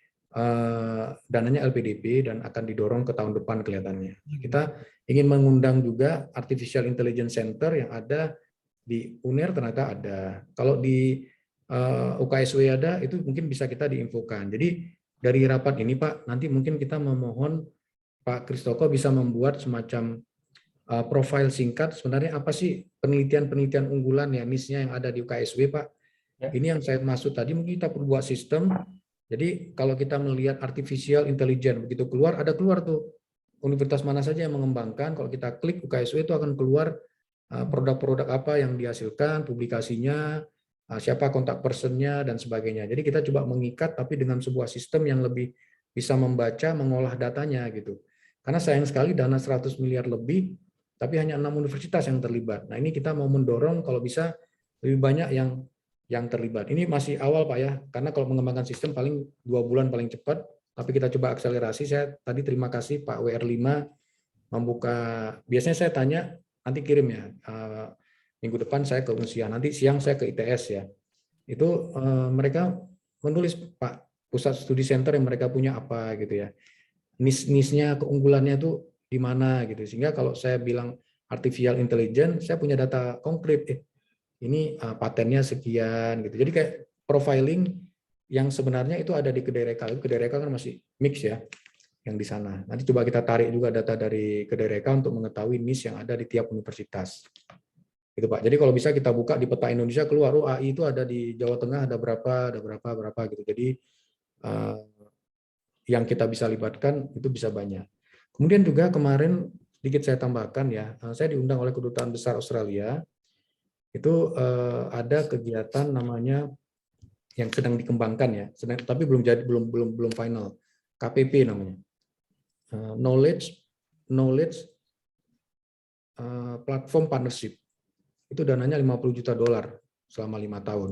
dananya LPDP dan akan didorong ke tahun depan kelihatannya. Kita ingin mengundang juga Artificial Intelligence Center yang ada di UNER, ternyata ada. Kalau di UKSW ada, itu mungkin bisa kita diinfokan. Jadi dari rapat ini Pak, nanti mungkin kita memohon Pak Kristoko bisa membuat semacam profil singkat, sebenarnya apa sih penelitian-penelitian unggulan ya, niche-nya yang ada di UKSW Pak. Ya. Ini yang saya maksud tadi, mungkin kita perlu buat sistem. Jadi kalau kita melihat artificial intelligence, begitu keluar tuh universitas mana saja yang mengembangkan, kalau kita klik UKSW itu akan keluar produk-produk apa yang dihasilkan, publikasinya, siapa kontak personnya, dan sebagainya. Jadi kita coba mengikat, tapi dengan sebuah sistem yang lebih bisa membaca, mengolah datanya gitu. Karena sayang sekali dana 100 miliar lebih, tapi hanya 6 universitas yang terlibat. Nah ini kita mau mendorong kalau bisa lebih banyak yang terlibat. Ini masih awal Pak ya, karena kalau mengembangkan sistem paling 2 bulan paling cepat, tapi kita coba akselerasi. Saya tadi terima kasih Pak WR5 membuka, biasanya saya tanya, nanti kirim ya, minggu depan saya ke Unsia, nanti siang saya ke ITS ya. Itu mereka menulis Pak, pusat studi center yang mereka punya apa gitu ya. Niche-nya, keunggulannya tuh di mana gitu. Sehingga kalau saya bilang artificial intelligence, saya punya data konkret. Ini patennya sekian gitu. Jadi kayak profiling yang sebenarnya itu ada di Kedereka. Kedereka kan masih mix ya. yang di sana. Nanti coba kita tarik juga data dari Kedereka untuk mengetahui niche yang ada di tiap universitas. Itu Pak. Jadi kalau bisa kita buka di peta Indonesia keluar, oh AI itu ada di Jawa Tengah ada berapa gitu. Jadi yang kita bisa libatkan itu bisa banyak. Kemudian juga kemarin sedikit saya tambahkan ya, saya diundang oleh Kedutaan Besar Australia. Itu ada kegiatan namanya yang sedang dikembangkan ya, tapi belum final. KPP namanya. Knowledge Platform Partnership. Itu dananya $50 juta selama 5 tahun.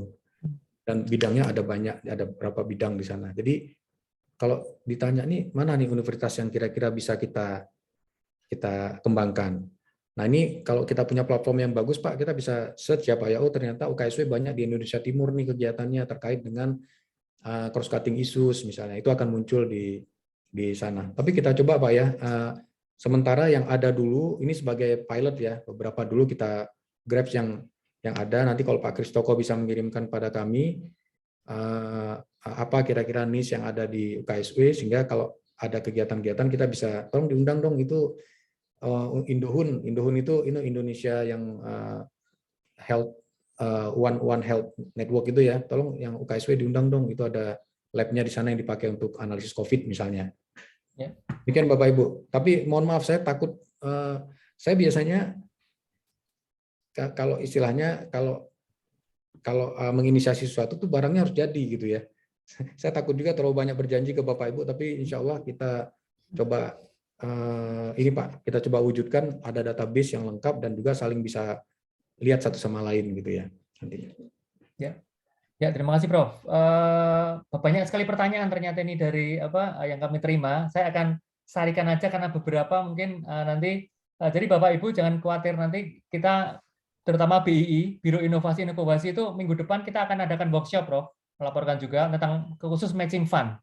Dan bidangnya ada banyak, ada berapa bidang di sana. Jadi kalau ditanya nih, mana nih universitas yang kira-kira bisa kita kembangkan. Nah ini kalau kita punya platform yang bagus Pak, kita bisa search ya Pak ya, oh ternyata UKSW banyak di Indonesia Timur nih kegiatannya terkait dengan cross-cutting issues misalnya, itu akan muncul di sana. Tapi kita coba Pak ya, sementara yang ada dulu, ini sebagai pilot ya, beberapa dulu kita grab yang ada, nanti kalau Pak Kristoko bisa mengirimkan pada kami, apa kira-kira niche yang ada di UKSW, sehingga kalau ada kegiatan-kegiatan kita bisa, tolong diundang dong itu Indohun itu Indonesia yang Health One Health Network itu ya, tolong yang UKSW diundang dong, itu ada labnya di sana yang dipakai untuk analisis COVID misalnya.
Ya.
Demikian Bapak Ibu. Tapi mohon maaf saya takut, saya biasanya kalau istilahnya kalau menginisiasi sesuatu tuh barangnya harus jadi gitu ya. Saya takut juga terlalu banyak berjanji ke Bapak Ibu, tapi insya Allah kita coba ini Pak, kita coba wujudkan ada database yang lengkap dan juga saling bisa lihat satu sama lain gitu ya nantinya.
Ya, terima kasih Prof. Banyak sekali pertanyaan ternyata ini dari yang kami terima. Saya akan sarikan aja karena beberapa mungkin nanti. Jadi Bapak Ibu jangan khawatir, nanti kita terutama BII, Biro Inovasi Inkubasi itu minggu depan kita akan adakan workshop Prof. Melaporkan juga tentang khusus matching fund.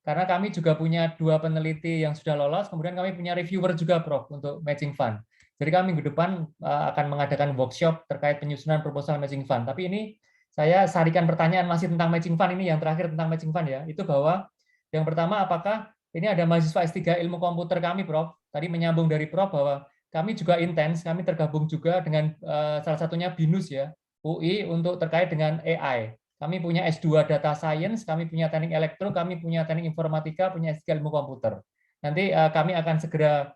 Karena kami juga punya 2 peneliti yang sudah lolos, kemudian kami punya reviewer juga Prof untuk matching fund. Jadi kami minggu depan akan mengadakan workshop terkait penyusunan proposal matching fund. Tapi ini saya sarikan pertanyaan masih tentang matching fund, ini yang terakhir tentang matching fund ya. Itu bahwa yang pertama, apakah ini ada mahasiswa S3 ilmu komputer kami Prof. Tadi menyambung dari Prof bahwa kami juga intens, kami tergabung juga dengan salah satunya BINUS ya, UI untuk terkait dengan AI. Kami punya S2 Data Science, kami punya teknik elektro, kami punya teknik informatika, punya S3 ilmu komputer. Nanti kami akan segera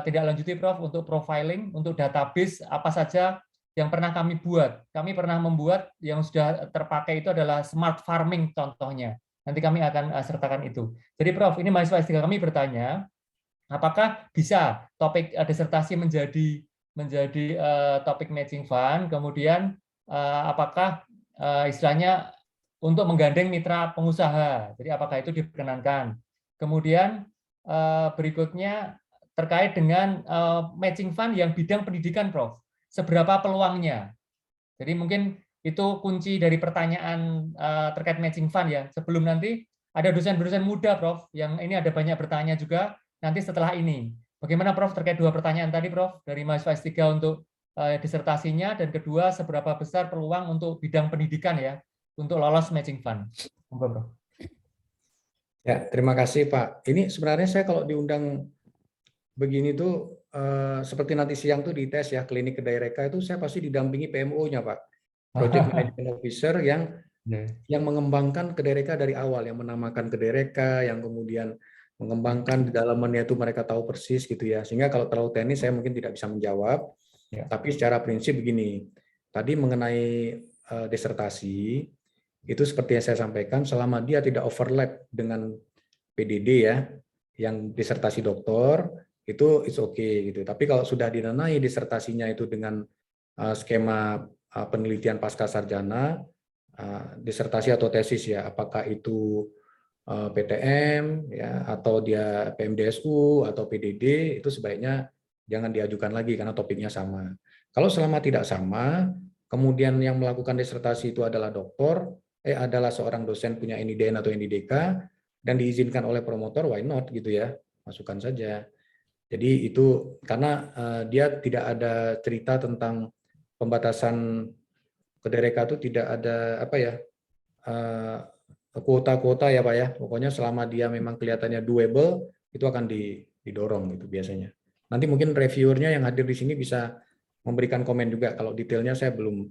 tidak lanjuti Prof untuk profiling, untuk database apa saja yang pernah kami buat. Kami pernah membuat yang sudah terpakai itu adalah smart farming contohnya. Nanti kami akan sertakan itu. Jadi Prof, ini mahasiswa S3 kami bertanya, apakah bisa topik disertasi menjadi topik matching fund, kemudian apakah istilahnya untuk menggandeng mitra pengusaha. Jadi apakah itu diperkenankan? Kemudian berikutnya terkait dengan matching fund yang bidang pendidikan, Prof. Seberapa peluangnya? Jadi mungkin itu kunci dari pertanyaan terkait matching fund ya. Sebelum nanti ada dosen-dosen muda, Prof, yang ini ada banyak bertanya juga nanti setelah ini. Bagaimana, Prof, terkait 2 pertanyaan tadi, Prof, dari mahasiswa S3 untuk disertasinya, dan kedua, seberapa besar peluang untuk bidang pendidikan ya, untuk lolos matching fund. Prof.
Ya, terima kasih Pak. Ini sebenarnya saya kalau diundang begini tuh, seperti nanti siang tuh di tes ya, klinik Kedereka itu saya pasti didampingi PMO-nya Pak. Project Management Officer yang mengembangkan Kedereka dari awal, yang menamakan Kedereka, yang kemudian mengembangkan di dalamnya itu mereka tahu persis gitu ya. Sehingga kalau terlalu teknis saya mungkin tidak bisa menjawab. Ya. Tapi secara prinsip begini, tadi mengenai disertasi, itu seperti yang saya sampaikan, selama dia tidak overlap dengan PDD ya, yang disertasi doktor, itu it's okay gitu. Tapi kalau sudah didanai disertasinya itu dengan skema penelitian pasca sarjana, disertasi atau tesis ya, apakah itu PTM ya, atau dia PMDSU atau PDD, itu sebaiknya jangan diajukan lagi karena topiknya sama. Kalau selama tidak sama, kemudian yang melakukan disertasi itu adalah doktor, adalah seorang dosen punya NIDN atau NIDK, dan diizinkan oleh promotor, why not gitu ya, masukkan saja. Jadi itu karena dia tidak ada cerita tentang pembatasan Kedereka itu, tidak ada apa ya, kuota-kuota ya Pak ya, pokoknya selama dia memang kelihatannya doable, itu akan didorong gitu biasanya. Nanti mungkin reviewernya yang hadir di sini bisa memberikan komen juga. Kalau detailnya saya belum,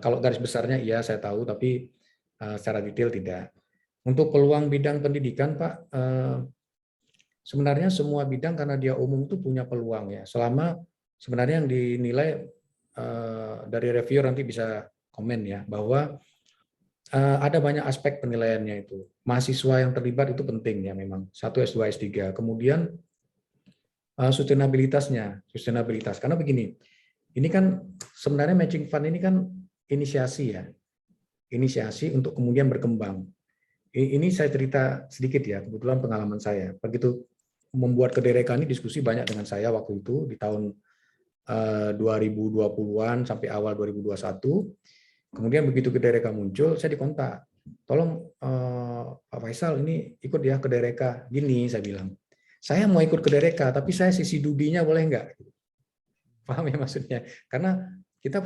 kalau garis besarnya iya saya tahu, tapi secara detail tidak. Untuk peluang bidang pendidikan, Pak, sebenarnya semua bidang karena dia umum itu punya peluang ya. Selama sebenarnya yang dinilai dari reviewer nanti bisa komen ya, bahwa ada banyak aspek penilaiannya itu. Mahasiswa yang terlibat itu penting ya memang. 1 S2 S3. Kemudian sustenabilitas. Karena begini, ini kan sebenarnya matching fund ini kan inisiasi ya. Inisiasi untuk kemudian berkembang. Ini saya cerita sedikit ya, kebetulan pengalaman saya. Begitu membuat kederekan ini diskusi banyak dengan saya waktu itu di tahun 2020-an sampai awal 2021. Kemudian begitu Kedereka muncul, saya dikontak. Tolong Pak Faisal ini ikut ya Kedereka. Gini saya bilang, saya mau ikut Kedereka, tapi saya sisi dudinya boleh nggak? Paham ya maksudnya? Karena kita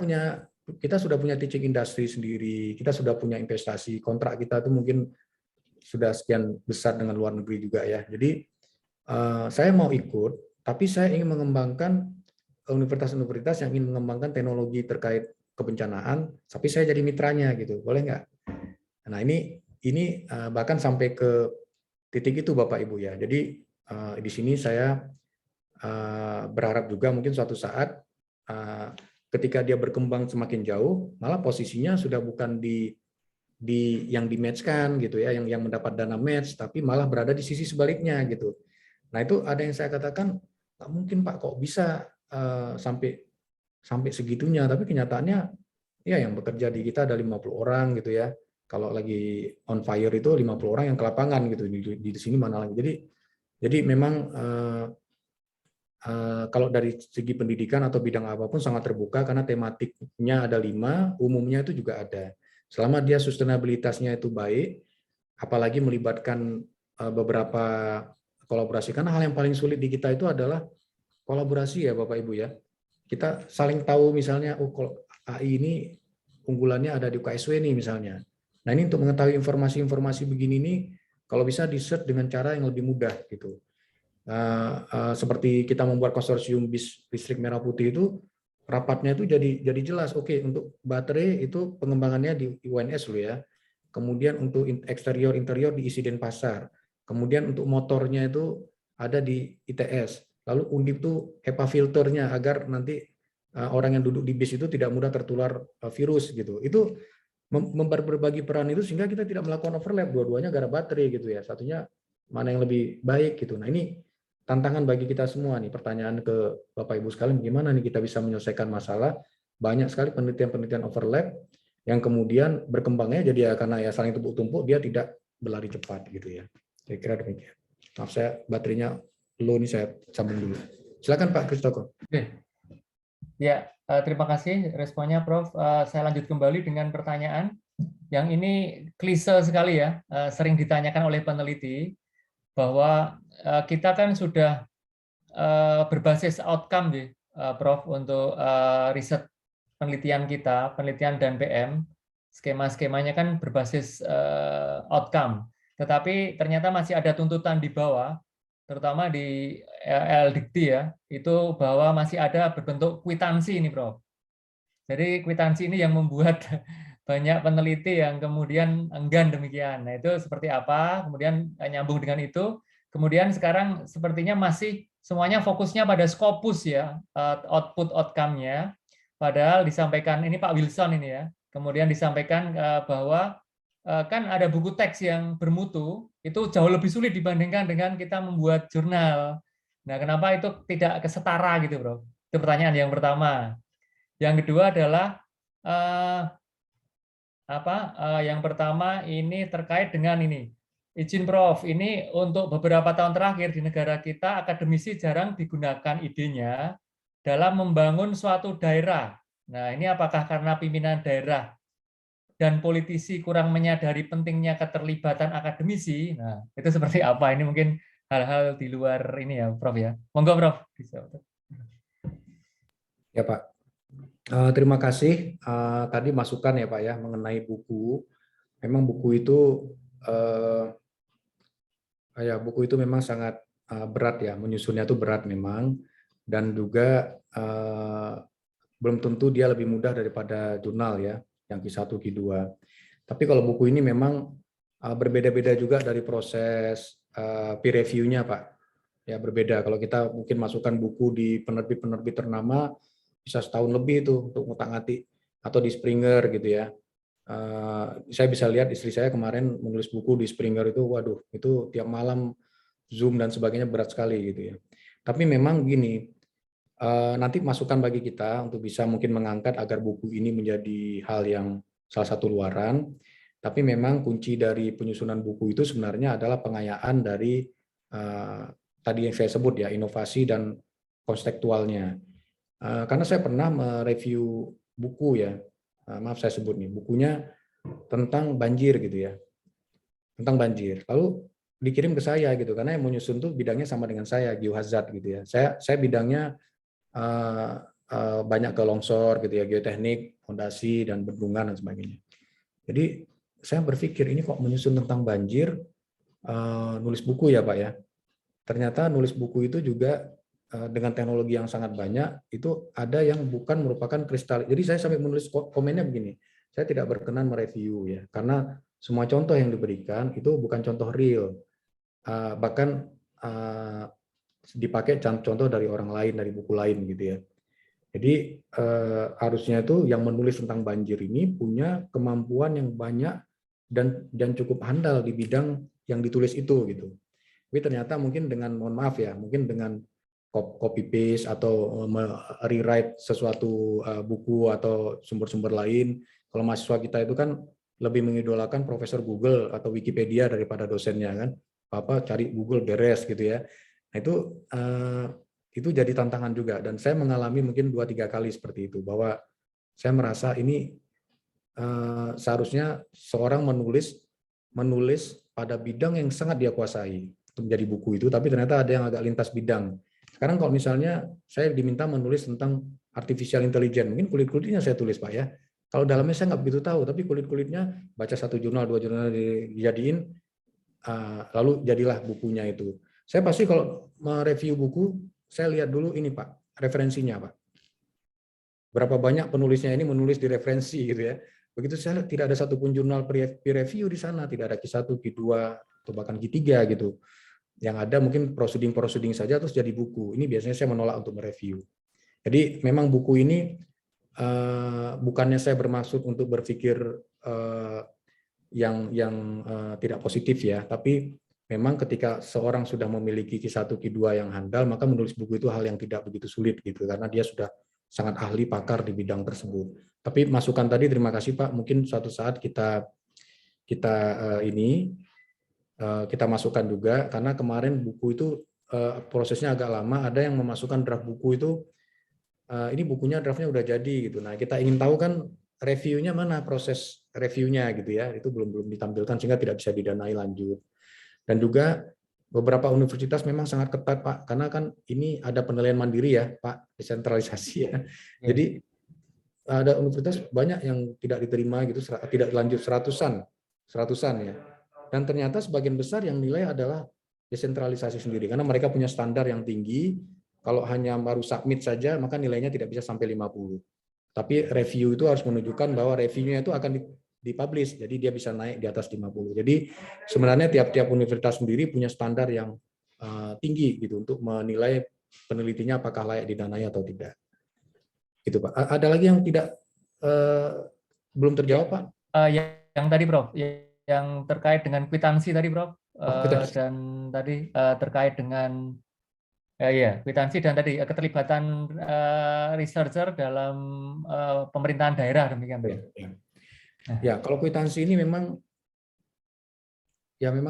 sudah punya teaching industry sendiri, kita sudah punya investasi, kontrak kita itu mungkin sudah sekian besar dengan luar negeri juga ya. Jadi saya mau ikut, tapi saya ingin mengembangkan universitas-universitas yang ingin mengembangkan teknologi terkait kebencanaan, tapi saya jadi mitranya gitu, boleh nggak? Nah ini bahkan sampai ke titik itu Bapak Ibu ya. Jadi di sini saya berharap juga mungkin suatu saat ketika dia berkembang semakin jauh, malah posisinya sudah bukan di yang di-match-kan gitu ya, yang mendapat dana match, tapi malah berada di sisi sebaliknya gitu. Nah itu ada yang saya katakan nggak mungkin Pak, kok bisa sampai segitunya, tapi kenyataannya ya yang bekerja di kita ada 50 orang gitu ya. Kalau lagi on fire itu 50 orang yang ke lapangan gitu, di sini mana lagi. Jadi memang kalau dari segi pendidikan atau bidang apapun sangat terbuka karena tematiknya ada 5, umumnya itu juga ada. Selama dia sustenabilitasnya itu baik, apalagi melibatkan beberapa kolaborasi, karena hal yang paling sulit di kita itu adalah kolaborasi ya Bapak Ibu ya. Kita saling tahu misalnya, oh kalau AI ini unggulannya ada di UKSW nih misalnya. Nah ini untuk mengetahui informasi-informasi begini nih, kalau bisa di-search dengan cara yang lebih mudah gitu. Seperti kita membuat konsorsium bis listrik merah putih itu, rapatnya itu jadi jelas. Oke, untuk baterai itu pengembangannya di UNS loh ya. Kemudian untuk eksterior interior diisi Denpasar. Kemudian untuk motornya itu ada di ITS. Lalu Undip itu HEPA filternya agar nanti orang yang duduk di bis itu tidak mudah tertular virus gitu. Itu berbagi peran itu sehingga kita tidak melakukan overlap, dua-duanya gara baterai gitu ya. Satunya mana yang lebih baik gitu. Nah ini tantangan bagi kita semua nih. Pertanyaan ke Bapak Ibu sekalian, gimana nih kita bisa menyelesaikan masalah banyak sekali penelitian-penelitian overlap yang kemudian berkembangnya jadi ya karena ya saling tumpuk-tumpuk dia tidak berlari cepat gitu ya. Saya kira demikian. Maaf saya baterainya low nih, saya sambung dulu. Silakan Pak Kristoko.
Oke. Ya, terima kasih responnya Prof. Saya lanjut kembali dengan pertanyaan yang ini klise sekali ya, sering ditanyakan oleh peneliti bahwa kita kan sudah berbasis outcome ya, Prof, untuk riset penelitian kita, penelitian dan PM, skema-skemanya kan berbasis outcome. Tetapi ternyata masih ada tuntutan di bawah, terutama di LDIKT ya, itu bahwa masih ada berbentuk kwitansi ini, Prof. Jadi kwitansi ini yang membuat banyak peneliti yang kemudian enggan demikian. Nah itu seperti apa? Kemudian nyambung dengan itu. Kemudian sekarang sepertinya masih semuanya fokusnya pada Scopus ya, output outcome-nya. Padahal disampaikan, ini Pak Wilson ini ya, kemudian disampaikan bahwa kan ada buku teks yang bermutu, itu jauh lebih sulit dibandingkan dengan kita membuat jurnal. Nah kenapa itu tidak kesetara gitu Bro? Itu pertanyaan yang pertama. Yang kedua adalah yang pertama ini terkait dengan ini. Izin Prof, ini untuk beberapa tahun terakhir di negara kita akademisi jarang digunakan idenya dalam membangun suatu daerah. Nah, ini apakah karena pimpinan daerah dan politisi kurang menyadari pentingnya keterlibatan akademisi? Nah, itu seperti apa? Ini mungkin hal-hal di luar ini ya, Prof ya. Monggo, Prof.
Ya, Pak. Terima kasih. Tadi masukan ya, Pak ya, mengenai buku. Memang buku itu buku itu memang sangat berat ya, menyusunnya itu berat memang, dan juga belum tentu dia lebih mudah daripada jurnal ya, yang Q1, Q2. Tapi kalau buku ini memang berbeda-beda juga dari proses peer review-nya, Pak. Ya berbeda. Kalau kita mungkin masukkan buku di penerbit-penerbit ternama bisa setahun lebih itu untuk ngutak-ngatik, atau di Springer gitu ya. Saya bisa lihat istri saya kemarin menulis buku di Springer itu, waduh, itu tiap malam Zoom dan sebagainya berat sekali gitu ya. Tapi memang gini, nanti masukan bagi kita untuk bisa mungkin mengangkat agar buku ini menjadi hal yang salah satu luaran. Tapi memang kunci dari penyusunan buku itu sebenarnya adalah pengayaan dari tadi yang saya sebut ya, inovasi dan konstekstualnya. Karena saya pernah mereview buku ya, maaf saya sebut nih, bukunya tentang banjir gitu ya, tentang banjir. Lalu dikirim ke saya gitu, karena yang menyusun tuh bidangnya sama dengan saya, geohazard gitu ya. Saya bidangnya banyak ke longsor gitu ya, geoteknik, fondasi dan bendungan dan sebagainya. Jadi saya berpikir ini kok menyusun tentang banjir, nulis buku ya Pak ya. Ternyata nulis buku itu juga dengan teknologi yang sangat banyak, itu ada yang bukan merupakan kristal. Jadi saya sampai menulis komennya begini, saya tidak berkenan mereview ya, karena semua contoh yang diberikan itu bukan contoh real, bahkan dipakai contoh dari orang lain, dari buku lain gitu ya. Jadi harusnya itu yang menulis tentang banjir ini punya kemampuan yang banyak dan cukup handal di bidang yang ditulis itu gitu. Tapi ternyata mungkin dengan, mohon maaf ya, mungkin dengan copy paste atau rewrite sesuatu buku atau sumber-sumber lain. Kalau mahasiswa kita itu kan lebih mengidolakan profesor Google atau Wikipedia daripada dosennya kan. Apa cari Google beres gitu ya. Nah, itu jadi tantangan juga, dan saya mengalami mungkin 2-3 kali seperti itu, bahwa saya merasa ini seharusnya seorang menulis pada bidang yang sangat dia kuasai untuk menjadi buku itu, tapi ternyata ada yang agak lintas bidang. Sekarang kalau misalnya saya diminta menulis tentang artificial intelligence, mungkin kulit-kulitnya saya tulis Pak ya. Kalau dalamnya saya nggak begitu tahu, tapi kulit-kulitnya baca 1 jurnal, 2 jurnal dijadiin, lalu jadilah bukunya itu. Saya pasti kalau mereview buku, saya lihat dulu ini Pak, referensinya Pak. Berapa banyak penulisnya ini menulis di referensi gitu ya. Begitu saya lihat tidak ada satupun jurnal peer review di sana, tidak ada Q1, Q2, atau bahkan Q3 gitu. Yang ada mungkin proceeding saja terus jadi buku. Ini biasanya saya menolak untuk mereview. Jadi memang buku ini bukannya saya bermaksud untuk berpikir yang tidak positif ya, tapi memang ketika seorang sudah memiliki Q1, Q2 yang handal, maka menulis buku itu hal yang tidak begitu sulit gitu, karena dia sudah sangat ahli pakar di bidang tersebut. Tapi masukan tadi terima kasih Pak, mungkin suatu saat kita masukkan juga, karena kemarin buku itu prosesnya agak lama, ada yang memasukkan draft buku itu, ini bukunya draftnya udah jadi gitu. Nah kita ingin tahu kan reviewnya mana, proses reviewnya gitu ya, itu belum ditampilkan sehingga tidak bisa didanai lanjut. Dan juga beberapa universitas memang sangat ketat Pak, karena kan ini ada penilaian mandiri ya Pak, desentralisasi ya. Jadi ada universitas banyak yang tidak diterima gitu, tidak lanjut seratusan ya. Dan ternyata sebagian besar yang nilai adalah desentralisasi sendiri, karena mereka punya standar yang tinggi. Kalau hanya baru submit saja, maka nilainya tidak bisa sampai 50. Tapi review itu harus menunjukkan bahwa reviewnya itu akan dipublish, jadi dia bisa naik di atas 50. Jadi sebenarnya tiap-tiap universitas sendiri punya standar yang tinggi gitu untuk menilai penelitinya apakah layak didanai atau tidak. Gitu Pak. Ada lagi yang tidak belum terjawab Pak?
Yang tadi Prof, yang terkait dengan kwitansi tadi Prof, dan tadi terkait dengan kwitansi dan tadi keterlibatan researcher dalam pemerintahan daerah demikian.
Ya, kalau kwitansi ini memang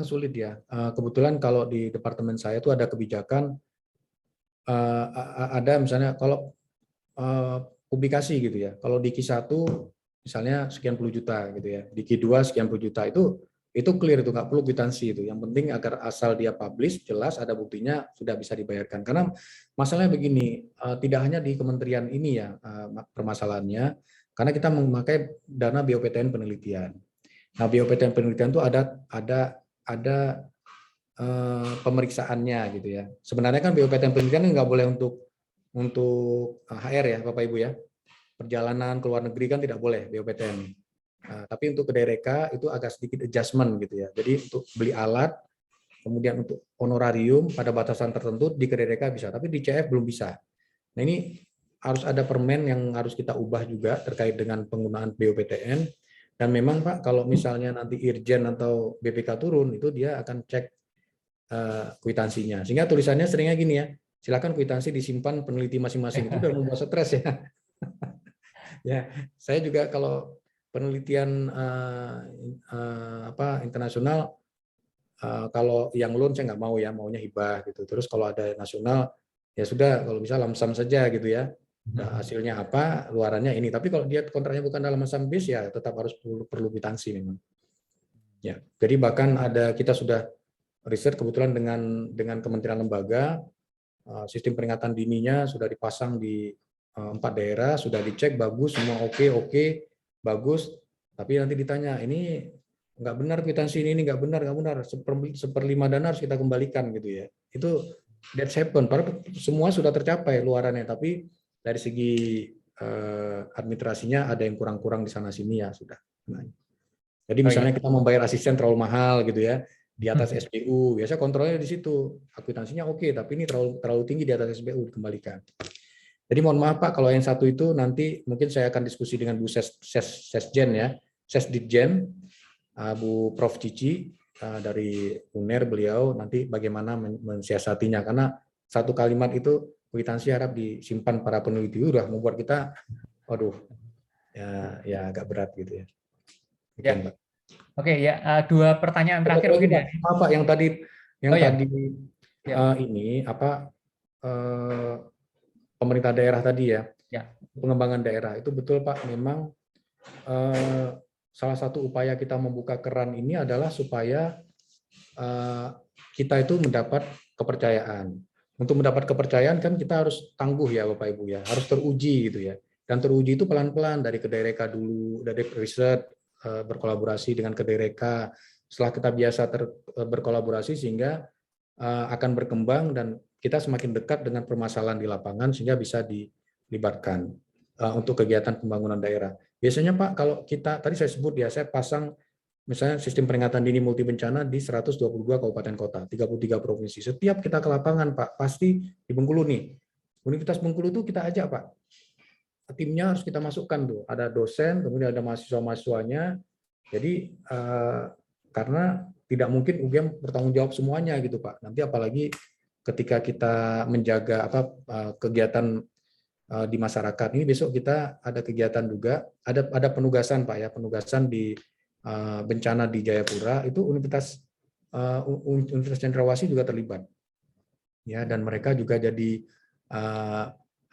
sulit ya. Kebetulan kalau di departemen saya itu ada kebijakan, ada misalnya kalau publikasi gitu ya. Kalau di Q1 misalnya sekian puluh juta gitu ya, di Q2 sekian puluh juta, itu clear, itu nggak perlu kwitansi itu. Yang penting agar asal dia publish jelas ada buktinya sudah bisa dibayarkan. Karena masalahnya begini, tidak hanya di kementerian ini ya permasalahannya, karena kita memakai dana BOPTN penelitian. Nah, BOPTN penelitian itu ada pemeriksaannya gitu ya. Sebenarnya kan BPTN pendidikan nggak boleh untuk HR ya Bapak Ibu ya. Perjalanan ke luar negeri kan tidak boleh BPTN. Tapi untuk ke DRK itu agak sedikit adjustment gitu ya. Jadi untuk beli alat, kemudian untuk honorarium pada batasan tertentu di KDRK bisa, tapi di CF belum bisa. Nah ini harus ada permen yang harus kita ubah juga terkait dengan penggunaan BPTN. Dan memang Pak, kalau misalnya nanti Irjen atau BPK turun, itu dia akan cek kwitansinya. Sehingga tulisannya seringnya gini ya, silakan kwitansi disimpan peneliti masing-masing. Itu udah membuat stres ya. Ya, saya juga kalau penelitian internasional, kalau yang loan saya nggak mau ya, maunya hibah gitu. Terus kalau ada nasional ya sudah, kalau bisa lamsam saja gitu ya. Nah, hasilnya apa, luarannya ini. Tapi kalau dia kontraknya bukan dalam lamsam base ya tetap harus perlu kwitansi memang. Ya, jadi bahkan kita sudah riset kebetulan dengan kementerian lembaga, sistem peringatan dininya sudah dipasang di 4 daerah, sudah dicek bagus, semua oke, bagus. Tapi nanti ditanya, ini nggak benar kwitansi ini nggak benar, 1/5 dana harus kita kembalikan gitu ya. Itu that's happen. Padahal semua sudah tercapai luarannya, tapi dari segi administrasinya ada yang kurang-kurang di sana sini ya sudah. Nah, jadi misalnya kita membayar asisten terlalu mahal gitu ya, di atas SPU, biasa kontrolnya di situ, akuntansinya oke, tapi ini terlalu tinggi di atas SPU, dikembalikan. Jadi mohon maaf Pak, kalau yang satu itu nanti mungkin saya akan diskusi dengan Bu Sesjen ya, Sesditjen, Bu Prof Cici dari UNER, beliau nanti bagaimana mensiasatinya, karena satu kalimat itu kwitansi harap disimpan para peneliti, udah membuat kita, waduh, ya agak berat gitu ya.
Ya. Oke ya, 2 pertanyaan terakhir mungkin ya.
Apa yang tadi
Ya.
ini apa pemerintah daerah tadi ya, pengembangan daerah itu betul Pak, memang salah satu upaya kita membuka keran ini adalah supaya kita itu mendapat kepercayaan. Untuk mendapat kepercayaan kan kita harus tangguh ya Bapak Ibu ya, harus teruji gitu ya. Dan teruji itu pelan-pelan dari KDRK dulu, dari riset, berkolaborasi dengan KDRK. Setelah kita biasa berkolaborasi sehingga akan berkembang dan kita semakin dekat dengan permasalahan di lapangan sehingga bisa dilibatkan untuk kegiatan pembangunan daerah. Biasanya Pak, kalau kita tadi saya sebut ya, saya pasang misalnya sistem peringatan dini multi bencana di 122 kabupaten kota, 33 provinsi. Setiap kita ke lapangan Pak, pasti di Bengkulu nih. Universitas Bengkulu itu kita ajak Pak. Timnya harus kita masukkan tuh, ada dosen, kemudian ada mahasiswa-mahasiswanya. Jadi karena tidak mungkin UGM bertanggung jawab semuanya gitu Pak. Nanti apalagi ketika kita menjaga kegiatan di masyarakat ini, besok kita ada kegiatan juga, ada penugasan Pak ya, penugasan di bencana di Jayapura itu Universitas Cendrawasih juga terlibat ya, dan mereka juga jadi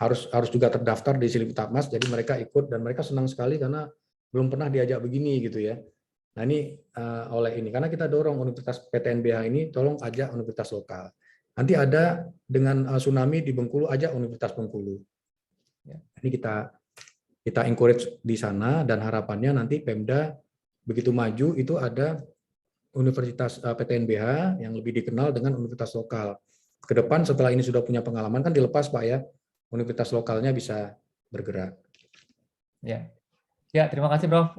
harus juga terdaftar di Siliputapmas, jadi mereka ikut dan mereka senang sekali karena belum pernah diajak begini gitu ya. Nah ini oleh ini karena kita dorong Universitas PTNBH ini tolong ajak universitas lokal. Nanti ada dengan tsunami di Bengkulu, ajak Universitas Bengkulu. Ini kita encourage di sana dan harapannya nanti Pemda begitu maju itu ada Universitas PTNBH yang lebih dikenal dengan universitas lokal. Ke depan setelah ini sudah punya pengalaman kan dilepas Pak ya, universitas lokalnya bisa bergerak.
Ya, terima kasih Prof.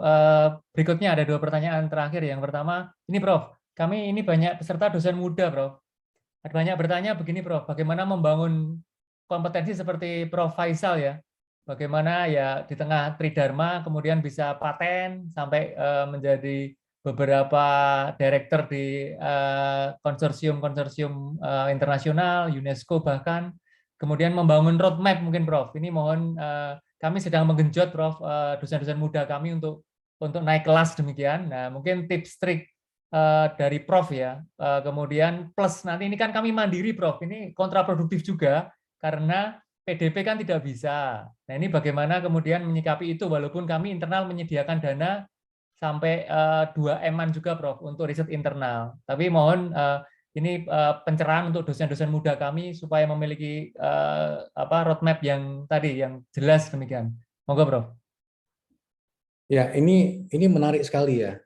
Berikutnya ada 2 pertanyaan terakhir. Yang pertama, ini Prof, kami ini banyak peserta dosen muda Prof. Ada banyak bertanya begini Prof, bagaimana membangun kompetensi seperti Prof Faisal ya, bagaimana ya di tengah Tridharma kemudian bisa paten sampai menjadi beberapa direktur di konsorsium-konsorsium internasional, UNESCO bahkan, kemudian membangun roadmap mungkin Prof. Ini mohon kami sedang menggenjot Prof dosen-dosen muda kami untuk naik kelas demikian. Nah, mungkin tips trik dari Prof ya. Kemudian plus nanti ini kan kami mandiri Prof. Ini kontraproduktif juga karena PDP kan tidak bisa. Nah, ini bagaimana kemudian menyikapi itu walaupun kami internal menyediakan dana sampai 2M-an juga Prof untuk riset internal. Tapi mohon ini pencerahan untuk dosen-dosen muda kami supaya memiliki roadmap yang tadi yang jelas demikian. Monggo Prof.
Ya, ini menarik sekali ya.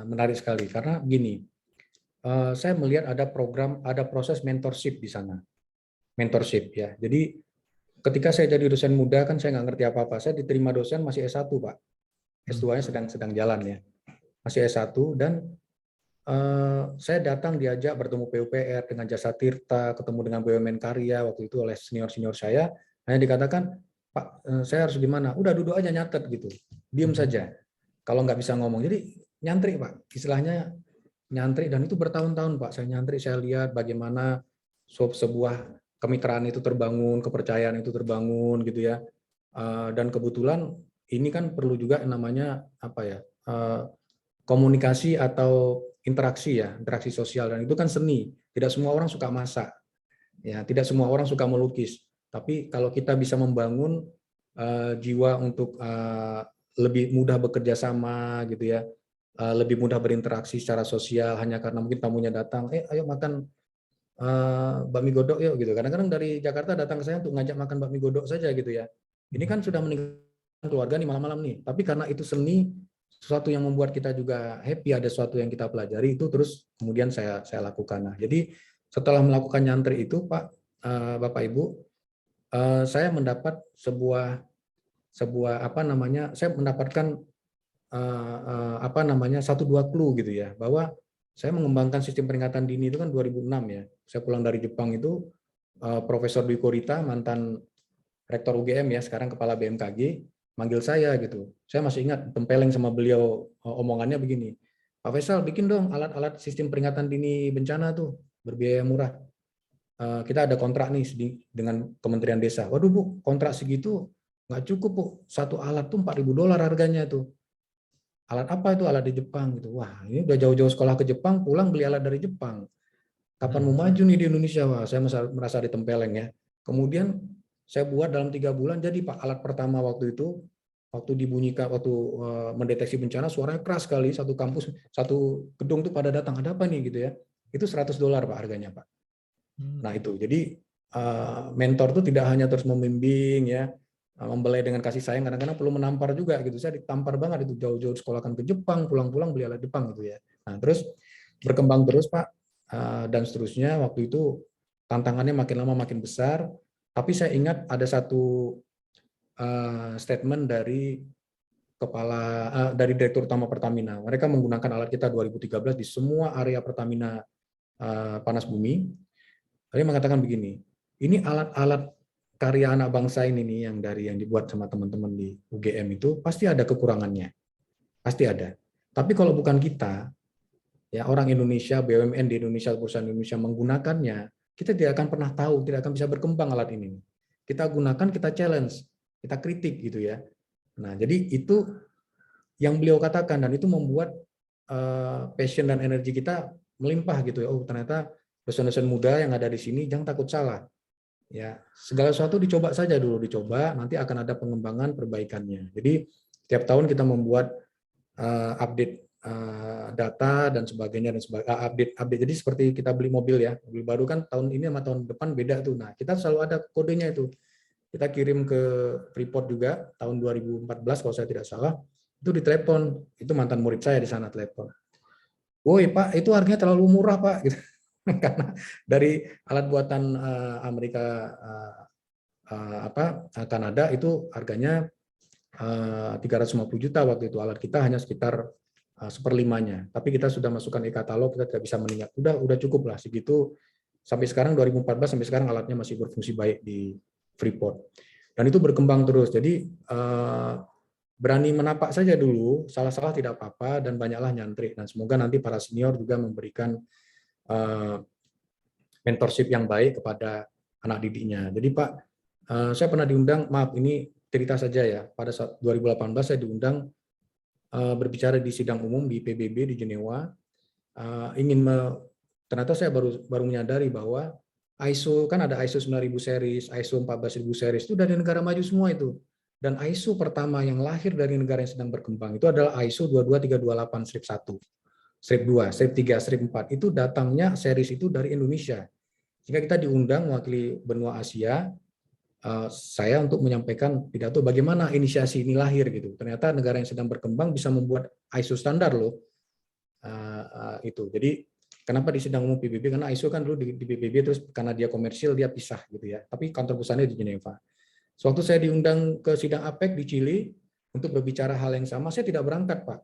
Menarik sekali karena begini. saya melihat ada program, ada proses mentorship di sana. Mentorship ya. Jadi ketika saya jadi dosen muda kan saya nggak ngerti apa-apa. Saya diterima dosen masih S1, Pak. S2-nya sedang jalan ya. Masih S1 dan saya datang diajak bertemu PUPR dengan Jasa Tirta, ketemu dengan BUMN Karya waktu itu oleh senior-senior saya. Hanya dikatakan, Pak, saya harus gimana? Udah duduk aja nyatet gitu. Diam saja. Kalau nggak bisa ngomong. Jadi nyantri, Pak. Istilahnya nyantri dan itu bertahun-tahun, Pak. Saya nyantri, saya lihat bagaimana sebuah kemitraan itu terbangun, kepercayaan itu terbangun gitu ya. Dan kebetulan ini kan perlu juga namanya apa ya? Komunikasi atau interaksi ya, interaksi sosial, dan itu kan seni. Tidak semua orang suka masak. Ya, tidak semua orang suka melukis. Tapi kalau kita bisa membangun jiwa untuk lebih mudah bekerja sama gitu ya, lebih mudah berinteraksi secara sosial hanya karena mungkin tamunya datang, ayo makan bakmi godok yuk gitu. Kadang-kadang dari Jakarta datang ke saya untuk ngajak makan bakmi godok saja gitu ya. Ini kan sudah meninggalkan keluarga nih malam-malam nih. Tapi karena itu seni, sesuatu yang membuat kita juga happy, ada sesuatu yang kita pelajari, itu terus kemudian saya lakukan. Nah, jadi setelah melakukan nyantri itu, Pak, Bapak Ibu, saya mendapat sebuah apa namanya, saya mendapatkan apa namanya 1-2 clue gitu ya, bahwa saya mengembangkan sistem peringatan dini itu kan 2006 ya. Saya pulang dari Jepang itu, Profesor Dwi Korita, mantan Rektor UGM ya, sekarang Kepala BMKG, manggil saya gitu. Saya masih ingat tempeleng sama beliau, omongannya begini, Pak Faisal bikin dong alat-alat sistem peringatan dini bencana tuh berbiaya murah. Kita ada kontrak nih dengan Kementerian Desa. Waduh Bu, kontrak segitu nggak cukup Bu. Satu alat tuh $4.000 harganya tuh. Alat apa itu? Alat di Jepang gitu. Wah, ini udah jauh-jauh sekolah ke Jepang, pulang beli alat dari Jepang. Kapan mau maju nih di Indonesia? Wah, saya merasa ditempeleng ya. Kemudian saya buat dalam 3 bulan, jadi Pak, alat pertama waktu itu, waktu dibunyikan, waktu mendeteksi bencana, suaranya keras sekali, satu kampus, satu gedung tuh pada datang, ada apa nih gitu ya. Itu $100 Pak harganya Pak. Nah itu, jadi mentor tuh tidak hanya terus membimbing ya, membelai dengan kasih sayang, kadang-kadang perlu menampar juga gitu. Saya ditampar banget itu, jauh-jauh sekolahkan ke Jepang, pulang-pulang beli alat Jepang gitu ya. Nah terus berkembang terus Pak, dan seterusnya. Waktu itu tantangannya makin lama makin besar, tapi saya ingat ada satu statement dari dari Direktur Utama Pertamina. Mereka menggunakan alat kita 2013 di semua area Pertamina panas bumi. Dia mengatakan begini, ini alat-alat karya anak bangsa ini nih yang dibuat sama teman-teman di UGM itu pasti ada kekurangannya, pasti ada. Tapi kalau bukan kita, ya orang Indonesia, BUMN di Indonesia, perusahaan Indonesia menggunakannya, kita tidak akan pernah tahu, tidak akan bisa berkembang alat ini. Kita gunakan, kita challenge, kita kritik gitu ya. Nah, jadi itu yang beliau katakan, dan itu membuat passion dan energi kita melimpah gitu ya. Oh, ternyata dosen-dosen muda yang ada di sini jangan takut salah. Ya, segala sesuatu dicoba saja dulu, dicoba, nanti akan ada pengembangan perbaikannya. Jadi tiap tahun kita membuat update data dan sebagainya, dan update. Jadi seperti kita beli mobil ya, mobil baru kan tahun ini sama tahun depan beda tuh. Nah, kita selalu ada kodenya itu. Kita kirim ke Freeport juga tahun 2014 kalau saya tidak salah. Itu ditelepon, itu mantan murid saya di sana telepon. Woi Pak, itu harganya terlalu murah Pak. Gitu. Karena dari alat buatan Amerika Kanada itu harganya 350 juta waktu itu, alat kita hanya sekitar 1/5-nya. Tapi kita sudah masukkan e-katalog, kita tidak bisa meningkat. Udah cukup lah segitu. Sampai sekarang 2014 sampai sekarang alatnya masih berfungsi baik di Freeport. Dan itu berkembang terus. Jadi berani menapak saja dulu, salah-salah tidak apa-apa, dan banyaklah nyantri. Dan semoga nanti para senior juga memberikan mentorship yang baik kepada anak didiknya. Jadi Pak, saya pernah diundang, maaf ini cerita saja ya, pada saat 2018 saya diundang berbicara di sidang umum di PBB di Jenewa, ternyata saya baru menyadari bahwa ISO, kan ada ISO 9000 series, ISO 14000 series, itu dari negara maju semua itu. Dan ISO pertama yang lahir dari negara yang sedang berkembang itu adalah ISO 22328 strip 1. Strip 2, strip 3, strip 4, itu datangnya series itu dari Indonesia. Sehingga kita diundang mewakili benua Asia, saya untuk menyampaikan pidato bagaimana inisiasi ini lahir gitu. Ternyata negara yang sedang berkembang bisa membuat ISO standar loh. Itu. Jadi Kenapa di sidang umum PBB? Karena ISO kan dulu di PBB, terus karena dia komersil dia pisah gitu ya. Tapi kantor pusatnya di Jeneva. Sewaktu saya diundang ke sidang APEC di Chili untuk berbicara hal yang sama, saya tidak berangkat, Pak.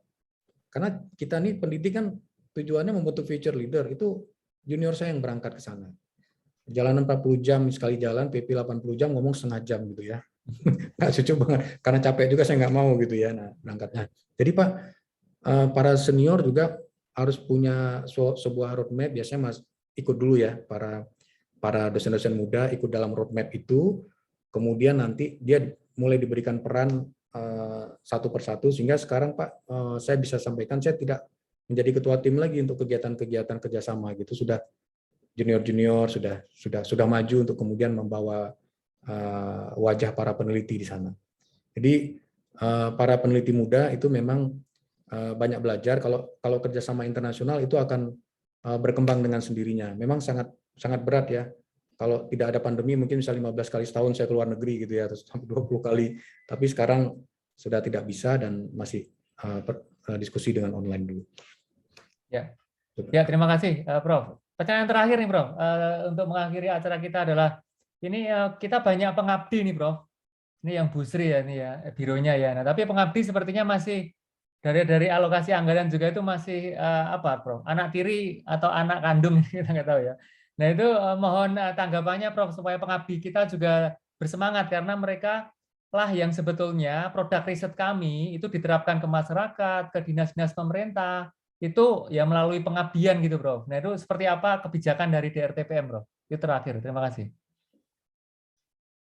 Karena kita nih pendidikan tujuannya membentuk future leader. Itu junior saya yang berangkat ke sana. Jalanan 40 jam sekali jalan, PP 80 jam, ngomong setengah jam gitu ya. Nggak cucu banget. Karena capek juga saya nggak mau gitu ya. Nah, berangkatnya. Jadi Pak, para senior juga harus punya sebuah roadmap. Biasanya Mas ikut dulu ya, para dosen-dosen muda ikut dalam roadmap itu. Kemudian nanti dia mulai diberikan peran satu persatu, sehingga sekarang Pak, saya bisa sampaikan saya tidak menjadi ketua tim lagi untuk kegiatan-kegiatan kerjasama gitu. Sudah junior-junior sudah maju untuk kemudian membawa wajah para peneliti di sana. Jadi para peneliti muda itu memang banyak belajar. Kalau kerjasama internasional itu akan berkembang dengan sendirinya. Memang sangat berat ya. Kalau tidak ada pandemi mungkin bisa 15 kali setahun saya keluar negeri gitu ya, atau sampai 20 kali. Tapi sekarang sudah tidak bisa dan masih diskusi dengan online dulu.
Ya, terima kasih, Prof. Pertanyaan terakhir nih, Prof. Untuk mengakhiri acara kita adalah ini kita banyak pengabdi nih, Prof. Ini yang Bu Sri ya, ini ya bironya ya. Nah, tapi pengabdi sepertinya masih dari alokasi anggaran juga itu masih apa, Prof? Anak tiri atau anak kandung kita nggak tahu ya. Nah, itu mohon tanggapannya, Prof, supaya pengabdi kita juga bersemangat karena mereka lah yang sebetulnya produk riset kami itu diterapkan ke masyarakat, ke dinas-dinas pemerintah, itu ya melalui pengabdian gitu, Prof. Nah, itu seperti apa kebijakan dari DRTPM, Prof? Itu terakhir. Terima kasih.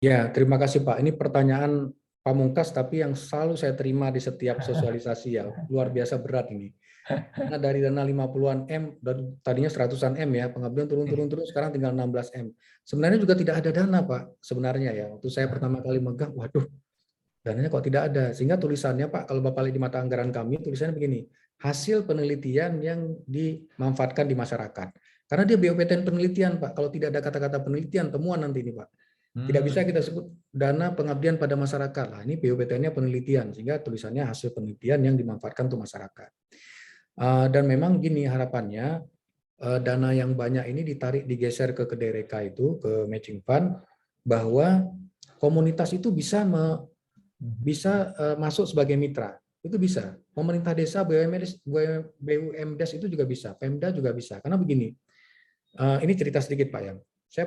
Ya, terima kasih Pak. Ini pertanyaan pamungkas tapi yang selalu saya terima di setiap sosialisasi ya. Luar biasa berat ini. Karena dari dana 50-an M, tadinya 100-an M ya, pengabdian turun, sekarang tinggal 16 M. Sebenarnya juga tidak ada dana Pak, sebenarnya ya. Waktu saya pertama kali megang, waduh, dananya kok tidak ada. Sehingga tulisannya Pak, kalau Bapak lihat di mata anggaran kami, tulisannya begini, hasil penelitian yang dimanfaatkan di masyarakat. Karena dia BOPTN penelitian Pak, kalau tidak ada kata-kata penelitian, temuan nanti ini Pak. Tidak bisa kita sebut dana pengabdian pada masyarakat. Nah, ini BOPTN-nya penelitian, sehingga tulisannya hasil penelitian yang dimanfaatkan untuk masyarakat. Dan memang gini harapannya, dana yang banyak ini digeser ke KDRK itu, ke matching fund, bahwa komunitas itu bisa masuk sebagai mitra. Itu bisa. Pemerintah desa, BUMDes itu juga bisa. Pemda juga bisa. Karena begini, ini cerita sedikit Pak Yang. Saya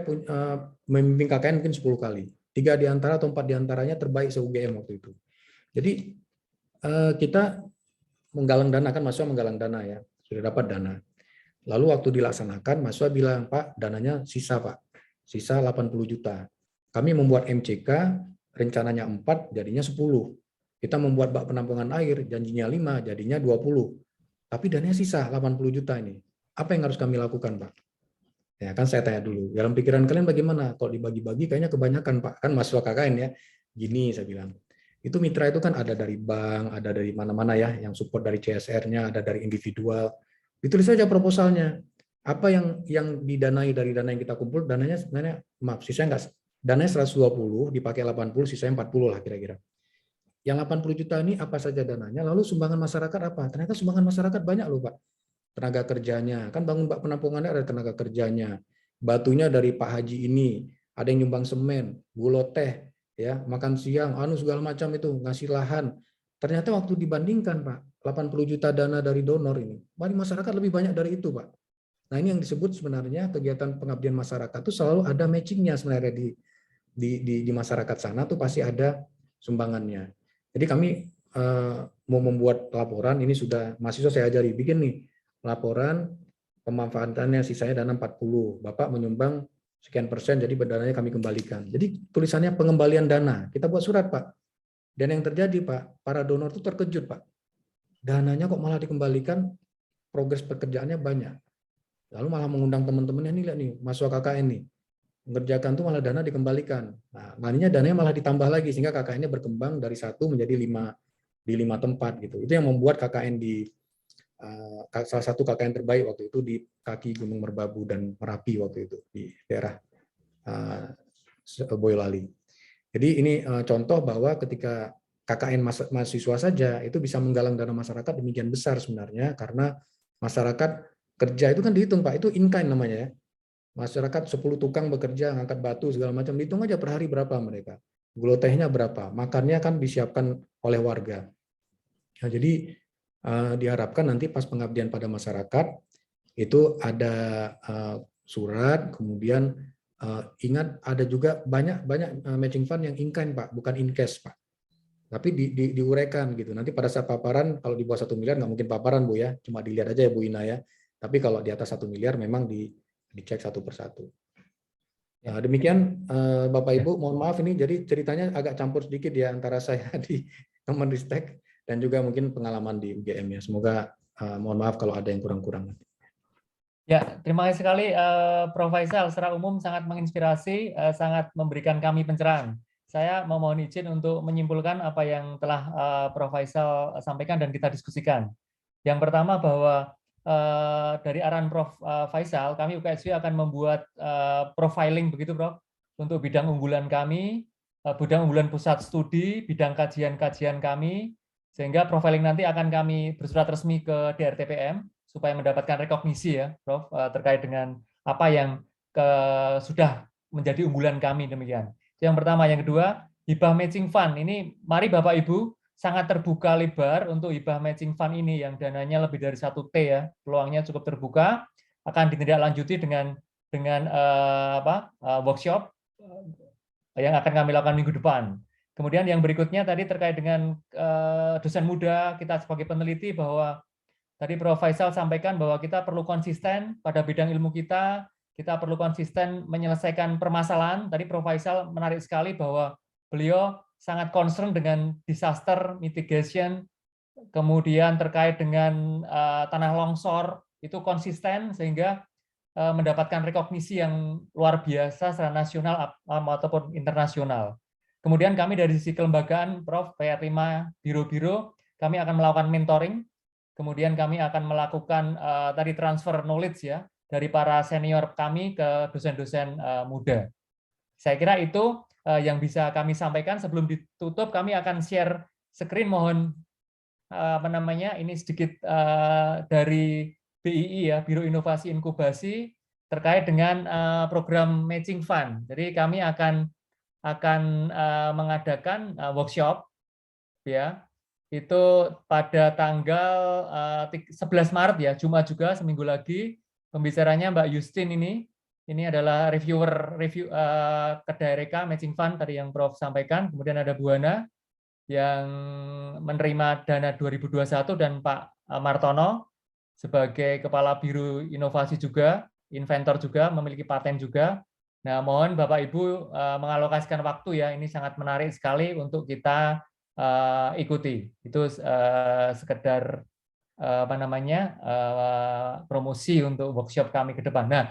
memimpin KKN mungkin 10 kali. 3 diantara atau 4 diantaranya terbaik se-UGM waktu itu. Jadi kita menggalang dana, kan mahasiswa menggalang dana ya, sudah dapat dana. Lalu waktu dilaksanakan, mahasiswa bilang, Pak, dananya sisa Pak, sisa 80 juta. Kami membuat MCK, rencananya 4, jadinya 10. Kita membuat bak penampungan air, janjinya 5, jadinya 20. Tapi dananya sisa 80 juta ini. Apa yang harus kami lakukan Pak? Ya kan saya tanya dulu, dalam pikiran kalian bagaimana? Kalau dibagi-bagi kayaknya kebanyakan Pak, kan mahasiswa KKN ya. Gini saya bilang. Itu mitra itu kan ada dari bank, ada dari mana-mana ya, yang support dari CSR-nya, ada dari individual. Ditulis saja proposalnya. Apa yang didanai dari dana yang kita kumpul, dananya sebenarnya, maaf, sisanya enggak, dananya 120, dipakai 80, sisanya 40 lah kira-kira. Yang 80 juta ini apa saja dananya, lalu sumbangan masyarakat apa? Ternyata sumbangan masyarakat banyak loh Pak. Tenaga kerjanya, kan bangun bak penampungannya ada tenaga kerjanya. Batunya dari Pak Haji ini, ada yang nyumbang semen, gulai teh, ya makan siang, segala macam itu ngasih lahan. Ternyata waktu dibandingkan Pak, 80 juta dana dari donor ini, masyarakat lebih banyak dari itu Pak. Nah ini yang disebut sebenarnya kegiatan pengabdian masyarakat itu selalu ada matchingnya sebenarnya di masyarakat sana tuh pasti ada sumbangannya. Jadi kami mau membuat laporan, ini sudah mahasiswa saya ajari bikin nih laporan pemanfaatannya sisanya dana 40, Bapak menyumbang sekian persen, jadi dananya kami kembalikan. Jadi tulisannya pengembalian dana. Kita buat surat, Pak. Dan yang terjadi, Pak, para donor itu terkejut, Pak. Dananya kok malah dikembalikan, progres pekerjaannya banyak. Lalu malah mengundang teman-temannya, nih lihat nih, mahasiswa KKN nih. Mengerjakan tuh malah dana dikembalikan. Nah, nantinya dananya malah ditambah lagi, sehingga KKN-nya berkembang dari 1 menjadi 5 di 5 tempat. Gitu. Itu yang membuat KKN di salah satu KKN terbaik waktu itu di kaki Gunung Merbabu dan Merapi waktu itu di daerah Boyolali. Jadi ini contoh bahwa ketika KKN mahasiswa saja itu bisa menggalang dana masyarakat demikian besar sebenarnya karena masyarakat kerja itu kan dihitung Pak, itu in kind namanya ya. Masyarakat 10 tukang bekerja, ngangkat batu segala macam, dihitung aja per hari berapa mereka. Gula tehnya berapa, makannya kan disiapkan oleh warga. Nah, jadi diharapkan nanti pas pengabdian pada masyarakat itu ada surat, kemudian ingat ada juga banyak matching fund yang in kind Pak, bukan in cash Pak. Tapi diuraikan gitu. Nanti pada saat paparan, kalau di bawah 1 miliar nggak mungkin paparan Bu ya, cuma dilihat aja ya Bu Ina ya. Tapi kalau di atas 1 miliar memang dicek satu persatu. Demikian Bapak Ibu, mohon maaf ini jadi ceritanya agak campur sedikit ya antara saya di Kemenristek dan juga mungkin pengalaman di UGM ya. Semoga mohon maaf kalau ada yang kurang-kurang.
Ya, terima kasih sekali Prof. Faisal. Secara umum sangat menginspirasi, sangat memberikan kami pencerahan. Saya mohon izin untuk menyimpulkan apa yang telah Prof. Faisal sampaikan dan kita diskusikan. Yang pertama bahwa dari arahan Prof. Faisal, kami UKSW akan membuat profiling begitu Prof, untuk bidang unggulan kami, bidang unggulan pusat studi, bidang kajian-kajian kami, sehingga profiling nanti akan kami bersurat resmi ke DRTPM supaya mendapatkan rekognisi ya Prof, terkait dengan apa yang sudah menjadi unggulan kami demikian. Yang pertama. Yang kedua, hibah matching fund. Ini mari Bapak Ibu sangat terbuka lebar untuk hibah matching fund ini yang dananya lebih dari 1 T ya, peluangnya cukup terbuka, akan ditindaklanjuti dengan workshop yang akan kami lakukan minggu depan. Kemudian yang berikutnya tadi terkait dengan dosen muda, kita sebagai peneliti bahwa tadi Prof. Faisal sampaikan bahwa kita perlu konsisten pada bidang ilmu kita perlu konsisten menyelesaikan permasalahan. Tadi Prof. Faisal menarik sekali bahwa beliau sangat concern dengan disaster mitigation, kemudian terkait dengan tanah longsor, itu konsisten sehingga mendapatkan rekognisi yang luar biasa secara nasional ataupun internasional. Kemudian kami dari sisi kelembagaan, Prof, PR5 biro-biro, kami akan melakukan mentoring, kemudian kami akan melakukan tadi transfer knowledge ya dari para senior kami ke dosen-dosen muda. Saya kira itu yang bisa kami sampaikan. Sebelum ditutup, kami akan share screen, mohon ini sedikit dari BII ya, Biro Inovasi Inkubasi, terkait dengan program matching fund. Jadi kami akan mengadakan workshop ya, itu pada tanggal 11 Maret ya, Jumat juga, seminggu lagi. Pembicaranya Mbak Justin ini adalah review kedai Reka matching fund tadi yang Prof sampaikan. Kemudian ada Bu Hana yang menerima dana 2021 dan Pak Martono sebagai Kepala Biro Inovasi juga, inventor juga, memiliki paten juga. Nah, mohon Bapak Ibu mengalokasikan waktu ya, ini sangat menarik sekali untuk kita ikuti. Itu sekedar promosi untuk workshop kami ke depan. Nah,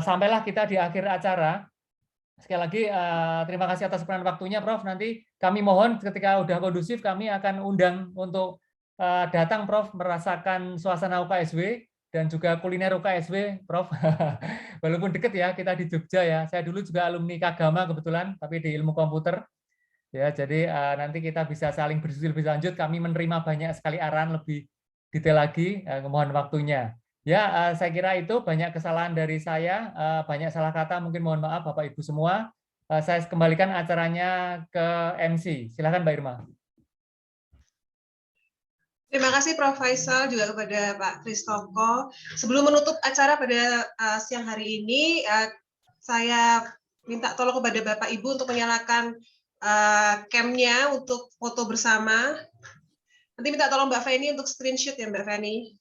sampailah kita di akhir acara. Sekali lagi terima kasih atas peran waktunya Prof. Nanti kami mohon ketika udah kondusif kami akan undang untuk datang Prof, merasakan suasana UKSW dan juga kuliner UKSW Prof. Walaupun deket ya, kita di Jogja ya. Saya dulu juga alumni Kagama kebetulan, tapi di ilmu komputer. Ya, jadi nanti kita bisa saling berdiskusi lebih lanjut. Kami menerima banyak sekali arahan lebih detail lagi. Mohon waktunya. Ya, saya kira itu banyak kesalahan dari saya, banyak salah kata. Mungkin mohon maaf Bapak Ibu semua. Saya kembalikan acaranya ke MC. Silakan Mbak Irma.
Terima kasih Prof. Faisal, juga kepada Pak Kristoko. Sebelum menutup acara pada siang hari ini, saya minta tolong kepada Bapak Ibu untuk menyalakan cam-nya untuk foto bersama. Nanti minta tolong Mbak Feni untuk screenshot ya Mbak Feni.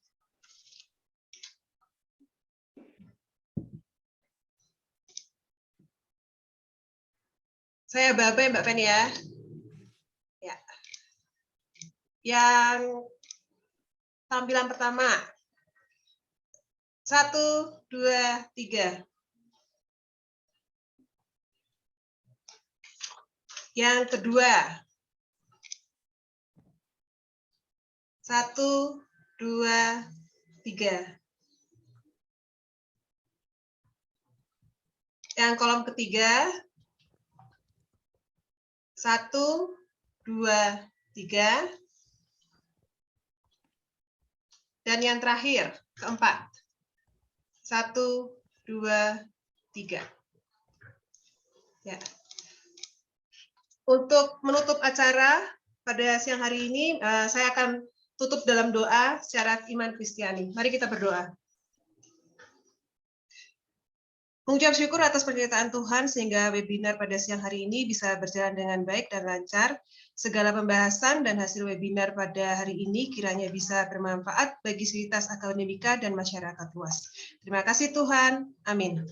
Saya Mbak Feni ya. Ya. Yang tampilan pertama. 1, 2, 3. Yang kedua. 1, 2, 3. Yang kolom ketiga. 1, 2, 3. Dan yang terakhir, keempat. 1, 2, 3. Ya. Untuk menutup acara pada siang hari ini, saya akan tutup dalam doa secara iman Kristiani. Mari kita berdoa. Mengucap syukur atas pernyataan Tuhan sehingga webinar pada siang hari ini bisa berjalan dengan baik dan lancar. Segala pembahasan dan hasil webinar pada hari ini kiranya bisa bermanfaat bagi sivitas akademika dan masyarakat luas. Terima kasih Tuhan. Amin.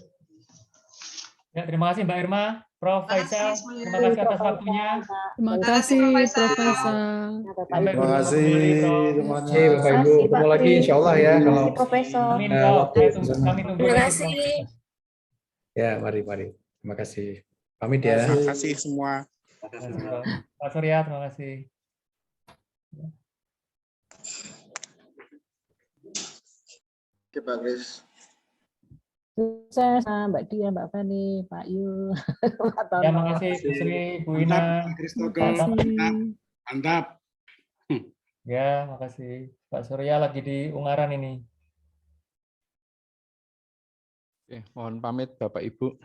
Ya, terima kasih Mbak Irma, Prof.
Terima kasih
Faisal,
semuanya.
terima kasih atas waktunya.
Terima
Terima kasih,
kasih,
Prof. Faisal.
Prof. Faisal.
Sampai
Terima
bertemu
kasih
kembali, Prof.
semuanya.
Oke, Bapak Ibu, ketemu lagi insya Allah ya.
Terima
Kalau
kasih Profesor.
Amin,
ada
Prof.
waktu
Kami tunggu
Terima
lagi,
kasih.
Prof.
ya, mari. Terima kasih. Pamit ya.
Terima kasih semua.
Terima kasih, Prof. Pak Surya, terima kasih.
Oke, Pak Kris.
Sukses Mbak Dia, Mbak Fani, Pak Yu. Pak
Ya,
Tono.
terima kasih Bu Sri, Bu
Mantap,
Ina.
Pak Kris
Terima
Toga.
kasih.
Mantap.
Ya, makasih. Pak Surya lagi di Ungaran ini.
Oke, mohon pamit Bapak Ibu.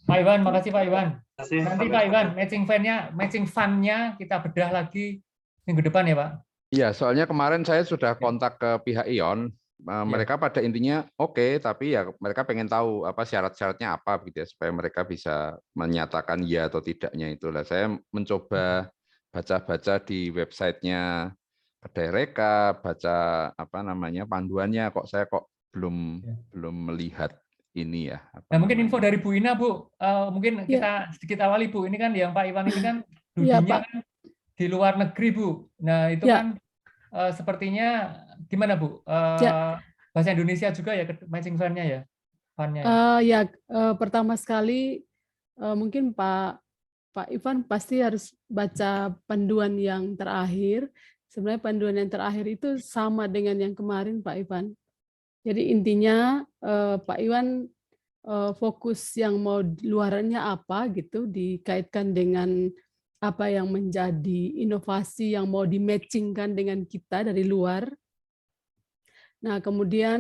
Pak Iwan, makasih Pak Iwan. Nanti Pak Iwan, matching fund-nya kita bedah lagi minggu depan ya Pak.
Iya, soalnya kemarin saya sudah kontak ke pihak Ion. Mereka pada intinya oke, tapi ya mereka pengen tahu apa syarat-syaratnya apa gitu ya, supaya mereka bisa menyatakan ya atau tidaknya itulah. Saya mencoba baca-baca di websitenya Kedai Reka, baca apa namanya panduannya, kok saya belum melihat ini ya.
Nah mungkin info dari Bu Ina Bu, mungkin
Ya.
kita sedikit awali Bu. Ini kan yang Pak Iwan ini kan
Ya,
dudinya
Pak.
kan di luar negeri Bu. Nah itu
Ya.
kan sepertinya gimana Bu?
Ya.
Bahasa Indonesia juga ya matching fund-nya ya? Fund-nya ya?
Pertama sekali mungkin Pak Ivan pasti harus baca panduan yang terakhir. Sebenarnya panduan yang terakhir itu sama dengan yang kemarin Pak Ivan. Jadi intinya Pak Iwan fokus yang mau luarannya apa gitu dikaitkan dengan apa yang menjadi inovasi yang mau di-matchingkan dengan kita dari luar. Nah, kemudian